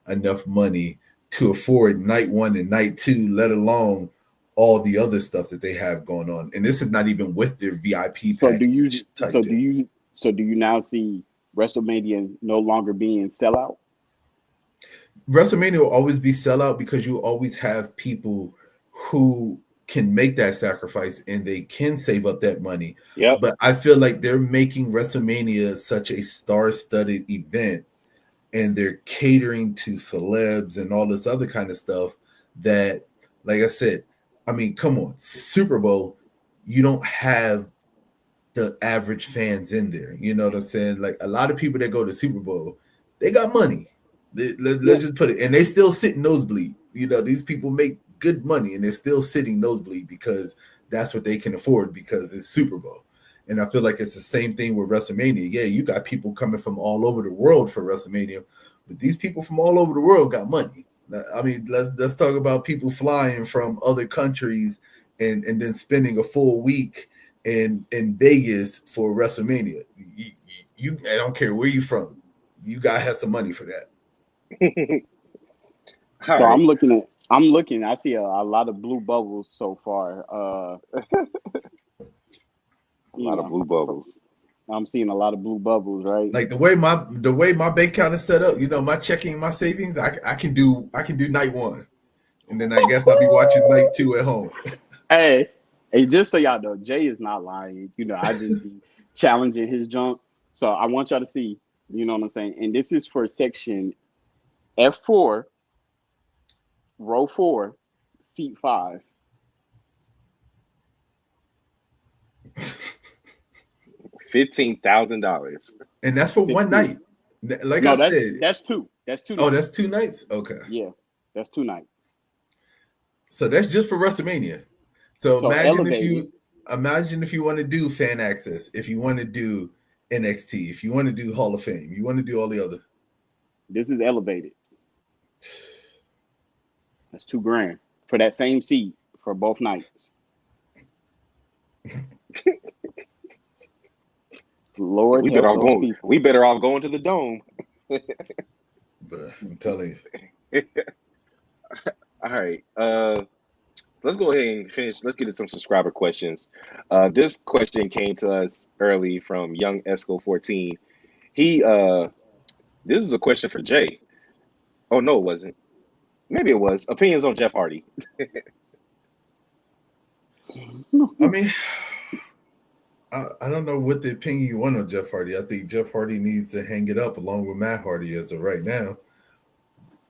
enough money to afford night one and night two, let alone all the other stuff that they have going on. And this is not even with their VIP So do you package type so do deal. you so do you now see WrestleMania no longer being sellout? WrestleMania will always be sellout because you always have people who can make that sacrifice and they can save up that money. Yep. But I feel like they're making WrestleMania such a star-studded event and they're catering to celebs and all this other kind of stuff that, like I said, I mean, come on, Super Bowl, you don't have the average fans in there. You know what I'm saying? Like a lot of people that go to Super Bowl, they got money. Yeah. Let's just put it, and they still sit nosebleed. You know, these people make good money, and they're still sitting nosebleed because that's what they can afford because it's Super Bowl. And I feel like it's the same thing with WrestleMania. Yeah, you got people coming from all over the world for WrestleMania, but these people from all over the world got money. I mean, let's talk about people flying from other countries and then spending a full week in Vegas for WrestleMania. I don't care where you're from, you gotta have some money for that. So right. I'm looking. I see a lot of blue bubbles so far. A You lot of know, blue bubbles. I'm seeing a lot of blue bubbles, right? Like the way my bank account is set up, my checking, my savings, I can do night one, and then I guess I'll be watching night two at home. Hey, hey, just so y'all know, Jay is not lying. I just be challenging his junk. So I want y'all to see, you know what I'm saying? And this is for section F4, row 4, seat 5. $15,000. And that's for one 15. night. Like I No, said, that's two. That's two oh, nights. that's 2 nights. Okay, Yeah, that's 2 nights. so that's just for WrestleMania. So So elevated. imagine if you want to do fan access, if you want to do NXT, if you want to do Hall of Fame, you want to do all the other. This is elevated. That's $2,000 for that same seat for both nights. Lord We better help all those go. people. We better all go into the dome. But I'm telling All right. Let's go ahead and finish. Let's get to some subscriber questions. This question came to us early from Young Esco 14. He This is a question for Jay. Oh no, it wasn't. Maybe it was. Opinions on Jeff Hardy. you. I mean, I don't know what the opinion you want on Jeff Hardy. I think Jeff Hardy needs to hang it up along with Matt Hardy as of right now.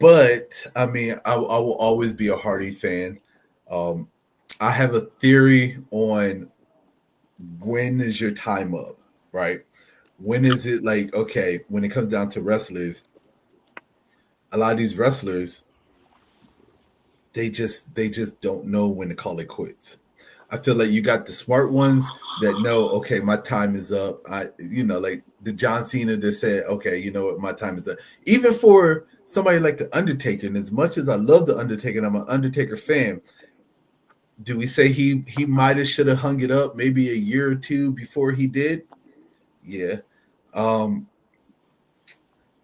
But I mean, I will always be a Hardy fan. Um, I have a theory on when is your time up, right? When is it like, okay, when it comes down to wrestlers, a lot of these wrestlers, they just don't know when to call it quits. I feel like you got the smart ones that know, okay, my time is up. Like the John Cena that said, okay, you know what, my time is up. Even for somebody like the Undertaker, and as much as I love the Undertaker and I'm an Undertaker fan, do we say he might have should have hung it up maybe a year or two before he did? Yeah. Um,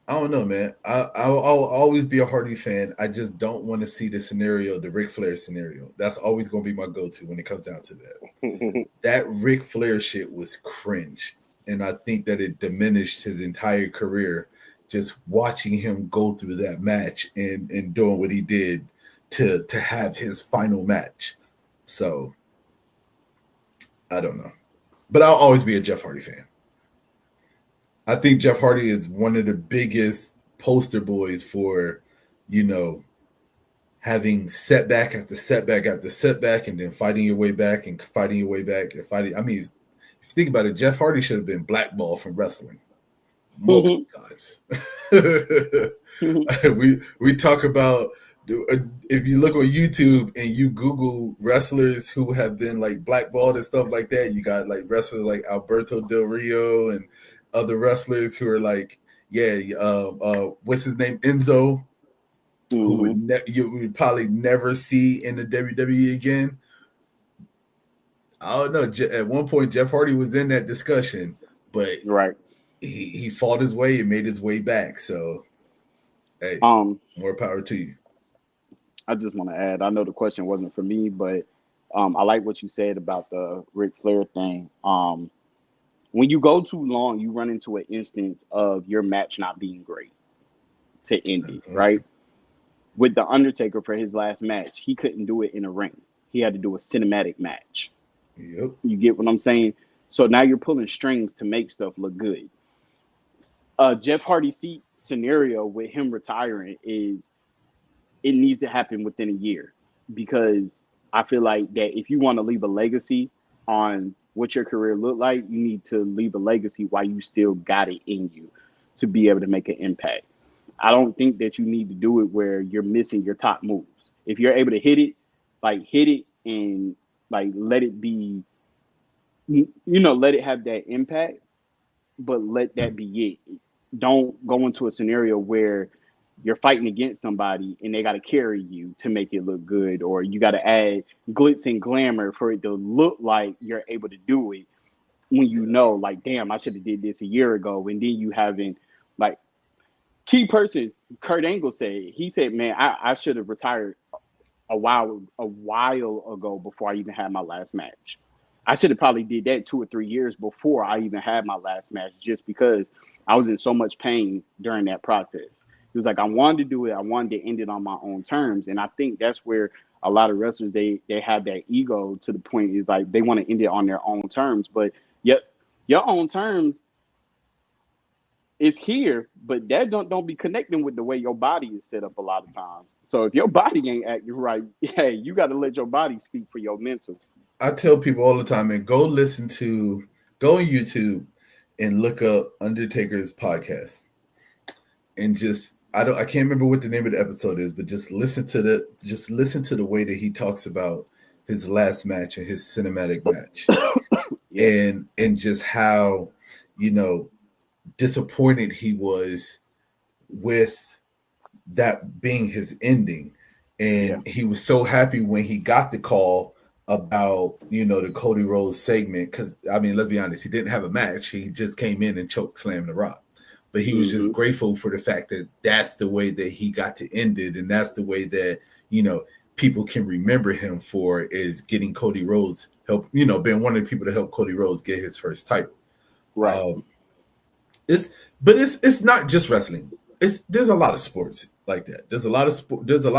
I don't know, man. I'll always be a Hardy fan. I just don't want to see the scenario, the Ric Flair scenario. That's always going to be my go-to when it comes down to that. That Ric Flair shit was cringe, and I think that it diminished his entire career. Just watching him go through that match and doing what he did to have his final match. So I don't know, but I'll always be a Jeff Hardy fan. I think Jeff Hardy is one of the biggest poster boys for, you know, having setback after setback after setback and then fighting your way back and fighting your way back and fighting. I mean, if you think about it, Jeff Hardy should have been blackballed from wrestling multiple times. we talk about, if you look on YouTube and you Google wrestlers who have been like blackballed and stuff like that, you got like wrestlers like Alberto Del Rio and other wrestlers who are like, what's his name, Enzo, who you would probably never see in the WWE again. I don't know. At one point, Jeff Hardy was in that discussion, but Right. he fought his way and made his way back. So, hey, more power to you. I just want to add. I know the question wasn't for me, but I like what you said about the Ric Flair thing. When you go too long, you run into an instance of your match not being great to end it, right? With the Undertaker for his last match, he couldn't do it in a ring. He had to do a cinematic match. Yep. You get what I'm saying? So now you're pulling strings to make stuff look good. Jeff Hardy seat scenario with him retiring is, it needs to happen within a year, because I feel like that if you want to leave a legacy on what your career looked like, you need to leave a legacy while you still got it in you to be able to make an impact. I don't think that you need to do it where you're missing your top moves. If you're able to hit it, like hit it and like let it be, let it have that impact, but let that be it. Don't go into a scenario where you're fighting against somebody and they got to carry you to make it look good, or you got to add glitz and glamour for it to look like you're able to do it, when like, damn, I should have did this a year ago, and then you haven't, like, key person, Kurt Angle said, he said, man, I should have retired a while ago before I even had my last match. I should have probably did that 2 or 3 years before I even had my last match, just because I was in so much pain during that process. He was like, I wanted to do it, I wanted to end it on my own terms, and I think that's where a lot of wrestlers they have that ego to the point is like they want to end it on their own terms, but yet your own terms is here, but that don't be connecting with the way your body is set up a lot of times. So if your body ain't acting right, hey, you got to let your body speak for your mental. I tell people all the time, man, go on YouTube and look up Undertaker's podcast, and I can't remember what the name of the episode is, but just listen to the way that he talks about his last match and his cinematic match, Yeah, and just how, you know, disappointed he was with that being his ending, yeah, and he was so happy when he got the call about, you know, the Cody Rhodes segment, because I mean, let's be honest, he didn't have a match, he just came in and choke slammed the Rock, but he was just hmm grateful for the fact that that's the way that he got to end it, and that's the way that, you know, people can remember him for, is getting Cody Rhodes help, you know, being one of the people to help Cody Rhodes get his first title. right. um it's but it's not just wrestling. There's a lot of sports like that. There's a lot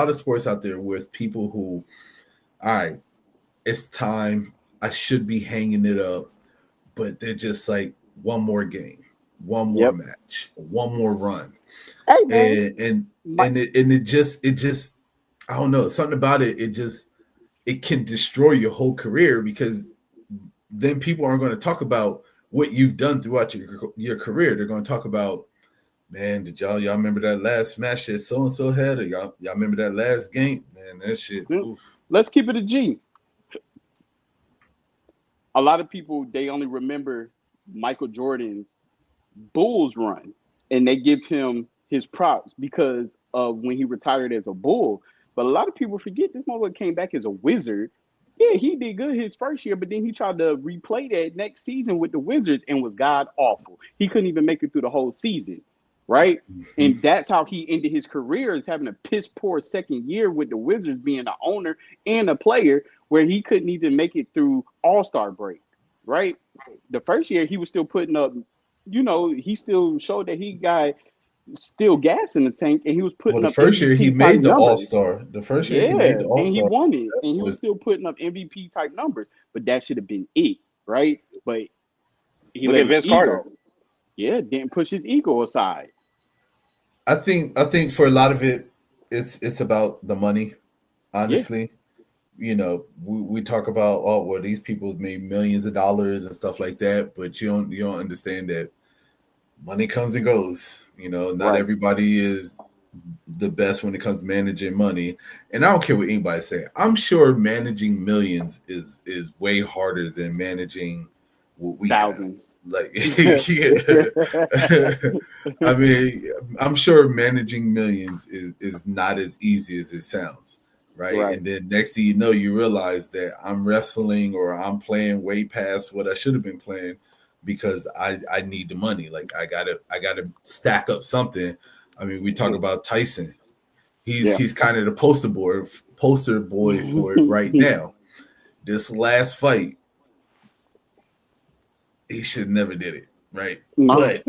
of sports out there with people who, all right, it's time. I should be hanging it up, but they're just like, one more game, one more Yep. match, one more run, Hey man, and and my, and it just I don't know, something about it. It can destroy your whole career, because then people aren't going to talk about what you've done throughout your career. They're going to talk about, man, did y'all remember that last match that so and so had? Or y'all remember that last game? Man, that shit. Oof. let's keep it a G. A lot of people they only remember Michael Jordan's Bulls run, and they give him his props because of when he retired as a Bull. But a lot of people forget this motherfucker came back as a Wizard. Yeah, he did good his first year, but then he tried to replay that next season with the Wizards and was god awful. He couldn't even make it through the whole season, right? Mm-hmm. And that's how he ended his career, is having a piss poor second year with the Wizards, being an owner and a player, where he couldn't even make it through All-Star break, right? The first year he was still putting up, he still showed that he got still gas in the tank, and he was Well, putting the up first year he MVP type made the All numbers. Star. The first year he made Yeah, the All and he Star. won it, That and he was was, still putting up MVP type numbers. But that should have been it, right? But he Look let at his Vince Carter. ego, yeah, didn't push his ego aside. I think for a lot of it, it's about the money. Yeah, Honestly, you know, we talk about, oh well, these people made millions of dollars and stuff like that, but you don't understand that money comes and goes. You know, not right. everybody is the best when it comes to managing money. And I don't care what anybody say. I'm sure managing millions is way harder than managing what we have. Thousands. Like, Right. yeah. I mean, I'm sure managing millions is not as easy as it sounds, right? And then next thing you know, you realize that I'm wrestling or I'm playing way past what I should have been playing, because I need the money. Like, I gotta stack up something. I mean, we talk about Tyson. He's Yeah. he's kind of the poster boy for it right now. This last fight, he should never did it, right? No. But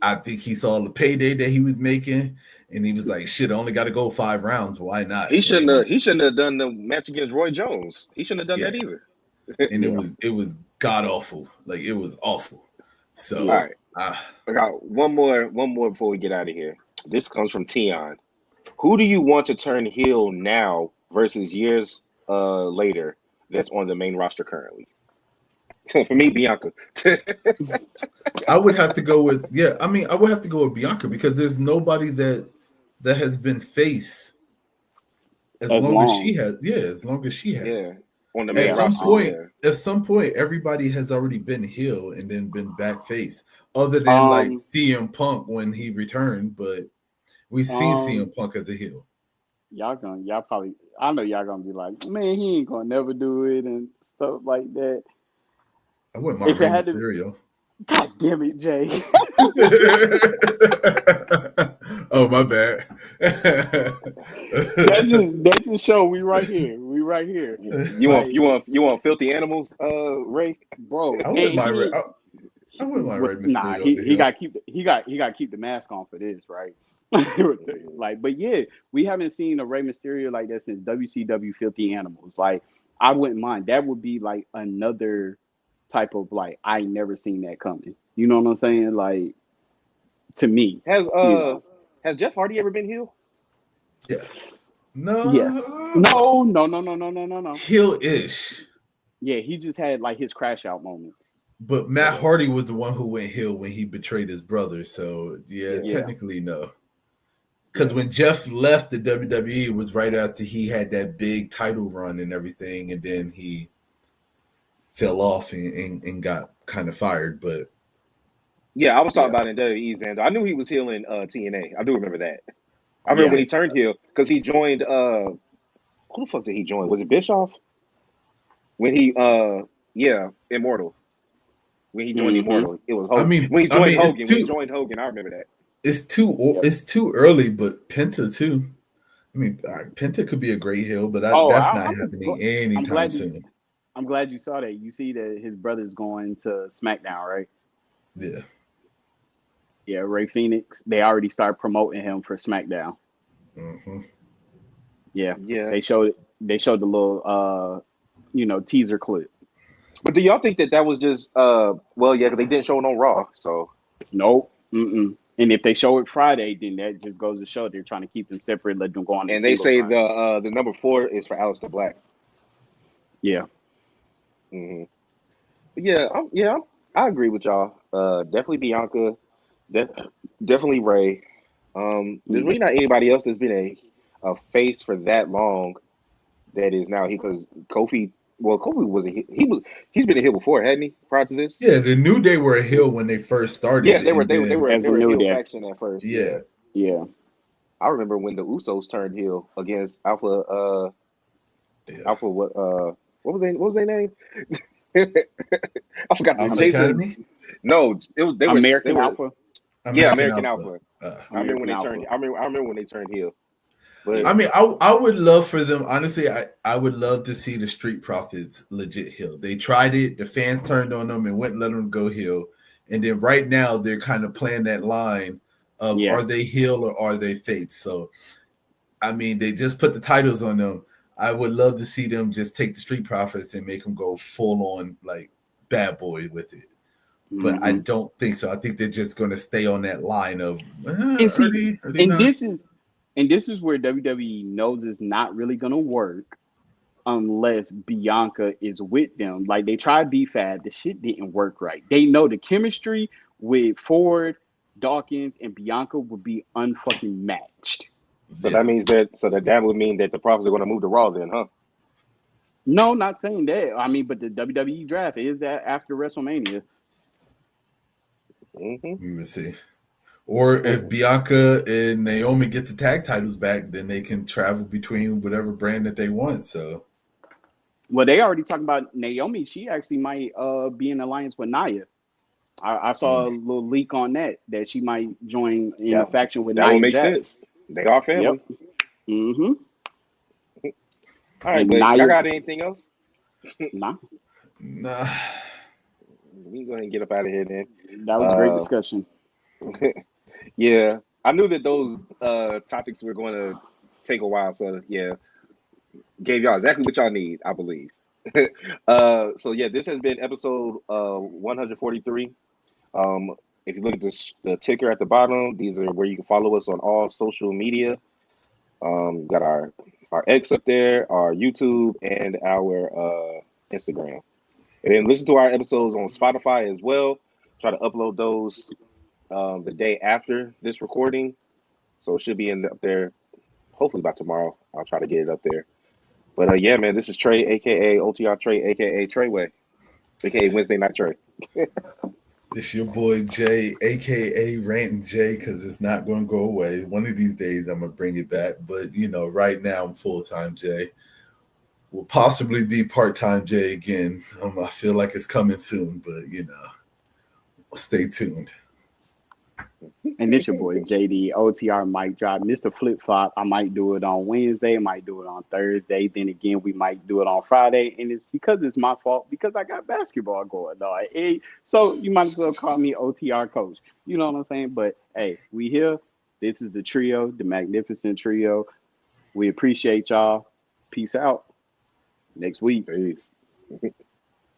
I think he saw the payday that he was making, and he was like, "Shit, I only got to go 5 rounds. Why not?" He And it shouldn't have. was, He shouldn't have done the match against Roy Jones. He shouldn't have done yeah, that either. and it Yeah. was it was god awful. Like, it was awful. All Yeah. So, right, I got one more. One more before we get out of here. This comes from Tion. Who do you want to turn heel now versus years later that's on the main roster currently? For me, Bianca. I would have to go with, yeah. I mean, I would have to go with Bianca, because there's nobody that has been face as As long as she long. has. Yeah, as long as she has. Yeah, on the main At Yeah. some roster. point, Yeah, everybody has already been heel and then been back face, other than like Um. CM Punk when he returned. But we've seen Um. CM Punk as a heel. Y'all probably. I know y'all gonna be like, man, he ain't gonna never do it and stuff like that. I wouldn't mind If it Rey had to, Mysterio. God damn it, Jay. Oh, my bad. That just show we right here. We right here. You want Like, filthy animals, Ray? bro, I wouldn't and mind. he I wouldn't mind Rey nah, Mysterio to he heel. got to keep he got to keep the mask on for this, right? Like, but yeah, we haven't seen a Rey Mysterio like that since WCW Filthy Animals. Like, I wouldn't mind. That would be like another type of like I never seen that coming. You know what I'm saying? Like, to me, Has you know. has Jeff Hardy ever been heel? Yeah. Yes. No. No. Heel-ish. Yeah, he just had like his crash out moments. But Matt Hardy was the one who went heel when he betrayed his brother. So, yeah, Yeah. technically, no. Because when Jeff left the WWE, it was right after he had that big title run and everything. And then he fell off and got kind of fired. But Yeah, I was talking about in WWE's end. I knew he was heel in TNA. I do remember that. I remember Yeah. when he turned heel because he joined. Who the fuck did he join? Was it Bischoff? When he Immortal. When he joined Immortal, it was Hogan. When he joined Hogan, I remember that. It's too early, but Penta too. I mean, Penta could be a great heel, but that's not happening anytime soon. I'm glad you saw that. You see that his brother's going to SmackDown, right? Yeah. Yeah, Ray Phoenix. They already started promoting him for SmackDown. Mm-hmm. Yeah. They showed the little teaser clip. But do y'all think that was just because they didn't show it on Raw, so nope. And if they show it Friday, then that just goes to show they're trying to keep them separate, let them go on. And they say the number 4 is for Aleister Black. Yeah. Mm-hmm. I agree with y'all. Definitely Bianca. Definitely Ray. There's really not anybody else that's been a face for that long that is now because Kofi. Well, Kofi he's been a heel before, hadn't he? Prior to this. Yeah, the New Day were a heel when they first started. Yeah, they were a heel faction at first. Yeah. I remember when the Usos turned heel against Alpha. Alpha what was their name? I forgot the Alpha Academy? No, they were Alpha. American Alpha. I remember when they turned heel. But I mean, I would love for them. Honestly, I would love to see the Street Profits legit heel. They tried it. The fans turned on them and wouldn't let them go heel. And then right now they're kind of playing that line of are they heel or are they face? So, I mean, they just put the titles on them. I would love to see them just take the Street Profits and make them go full on like bad boy with it. But I don't think so. I think they're just going to stay on that line of This is where WWE knows it's not really going to work unless Bianca is with them. Like, they tried B-Fab. The shit didn't work right. They know the chemistry with Ford, Dawkins, and Bianca would be unfucking matched. So that means that would mean that the Profits are going to move to Raw then, huh? No, not saying that. I mean, but the WWE draft is that after WrestleMania. Mm-hmm. We would see. Or if Bianca and Naomi get the tag titles back, then they can travel between whatever brand that they want. So, well, they already talked about Naomi. She actually might be in alliance with Nia. I saw a little leak on that she might join in a faction with Nia. That would make sense. They are family. Yep. Mm-hmm. All right, but y'all got anything else? Nah. We can go ahead and get up out of here then. That was a great discussion. Yeah, I knew that those topics were going to take a while, so yeah, gave y'all exactly what y'all need, I believe. So yeah, this has been episode 143. If you look at the ticker at the bottom, these are where you can follow us on all social media. Got our X up there, our YouTube, and our Instagram. And then listen to our episodes on Spotify as well. Try to upload those the day after this recording. So it should be up there hopefully by tomorrow. I'll try to get it up there. But yeah, man, this is Trey, aka OTR Trey, aka Treyway, aka Wednesday Night Trey. It's your boy Jay, aka Rantin' Jay, because it's not going to go away. One of these days I'm going to bring it back. But, right now I'm full-time Jay. Will possibly be part-time Jay again. I feel like it's coming soon, but, stay tuned. And this your boy JD, OTR mic drop. Mr. Flip Flop, I might do it on Wednesday, I might do it on Thursday. Then again, we might do it on Friday. And it's because it's my fault because I got basketball going on. So you might as well call me OTR coach. You know what I'm saying? But hey, we here. This is the trio, the magnificent trio. We appreciate y'all. Peace out. Next week. Peace.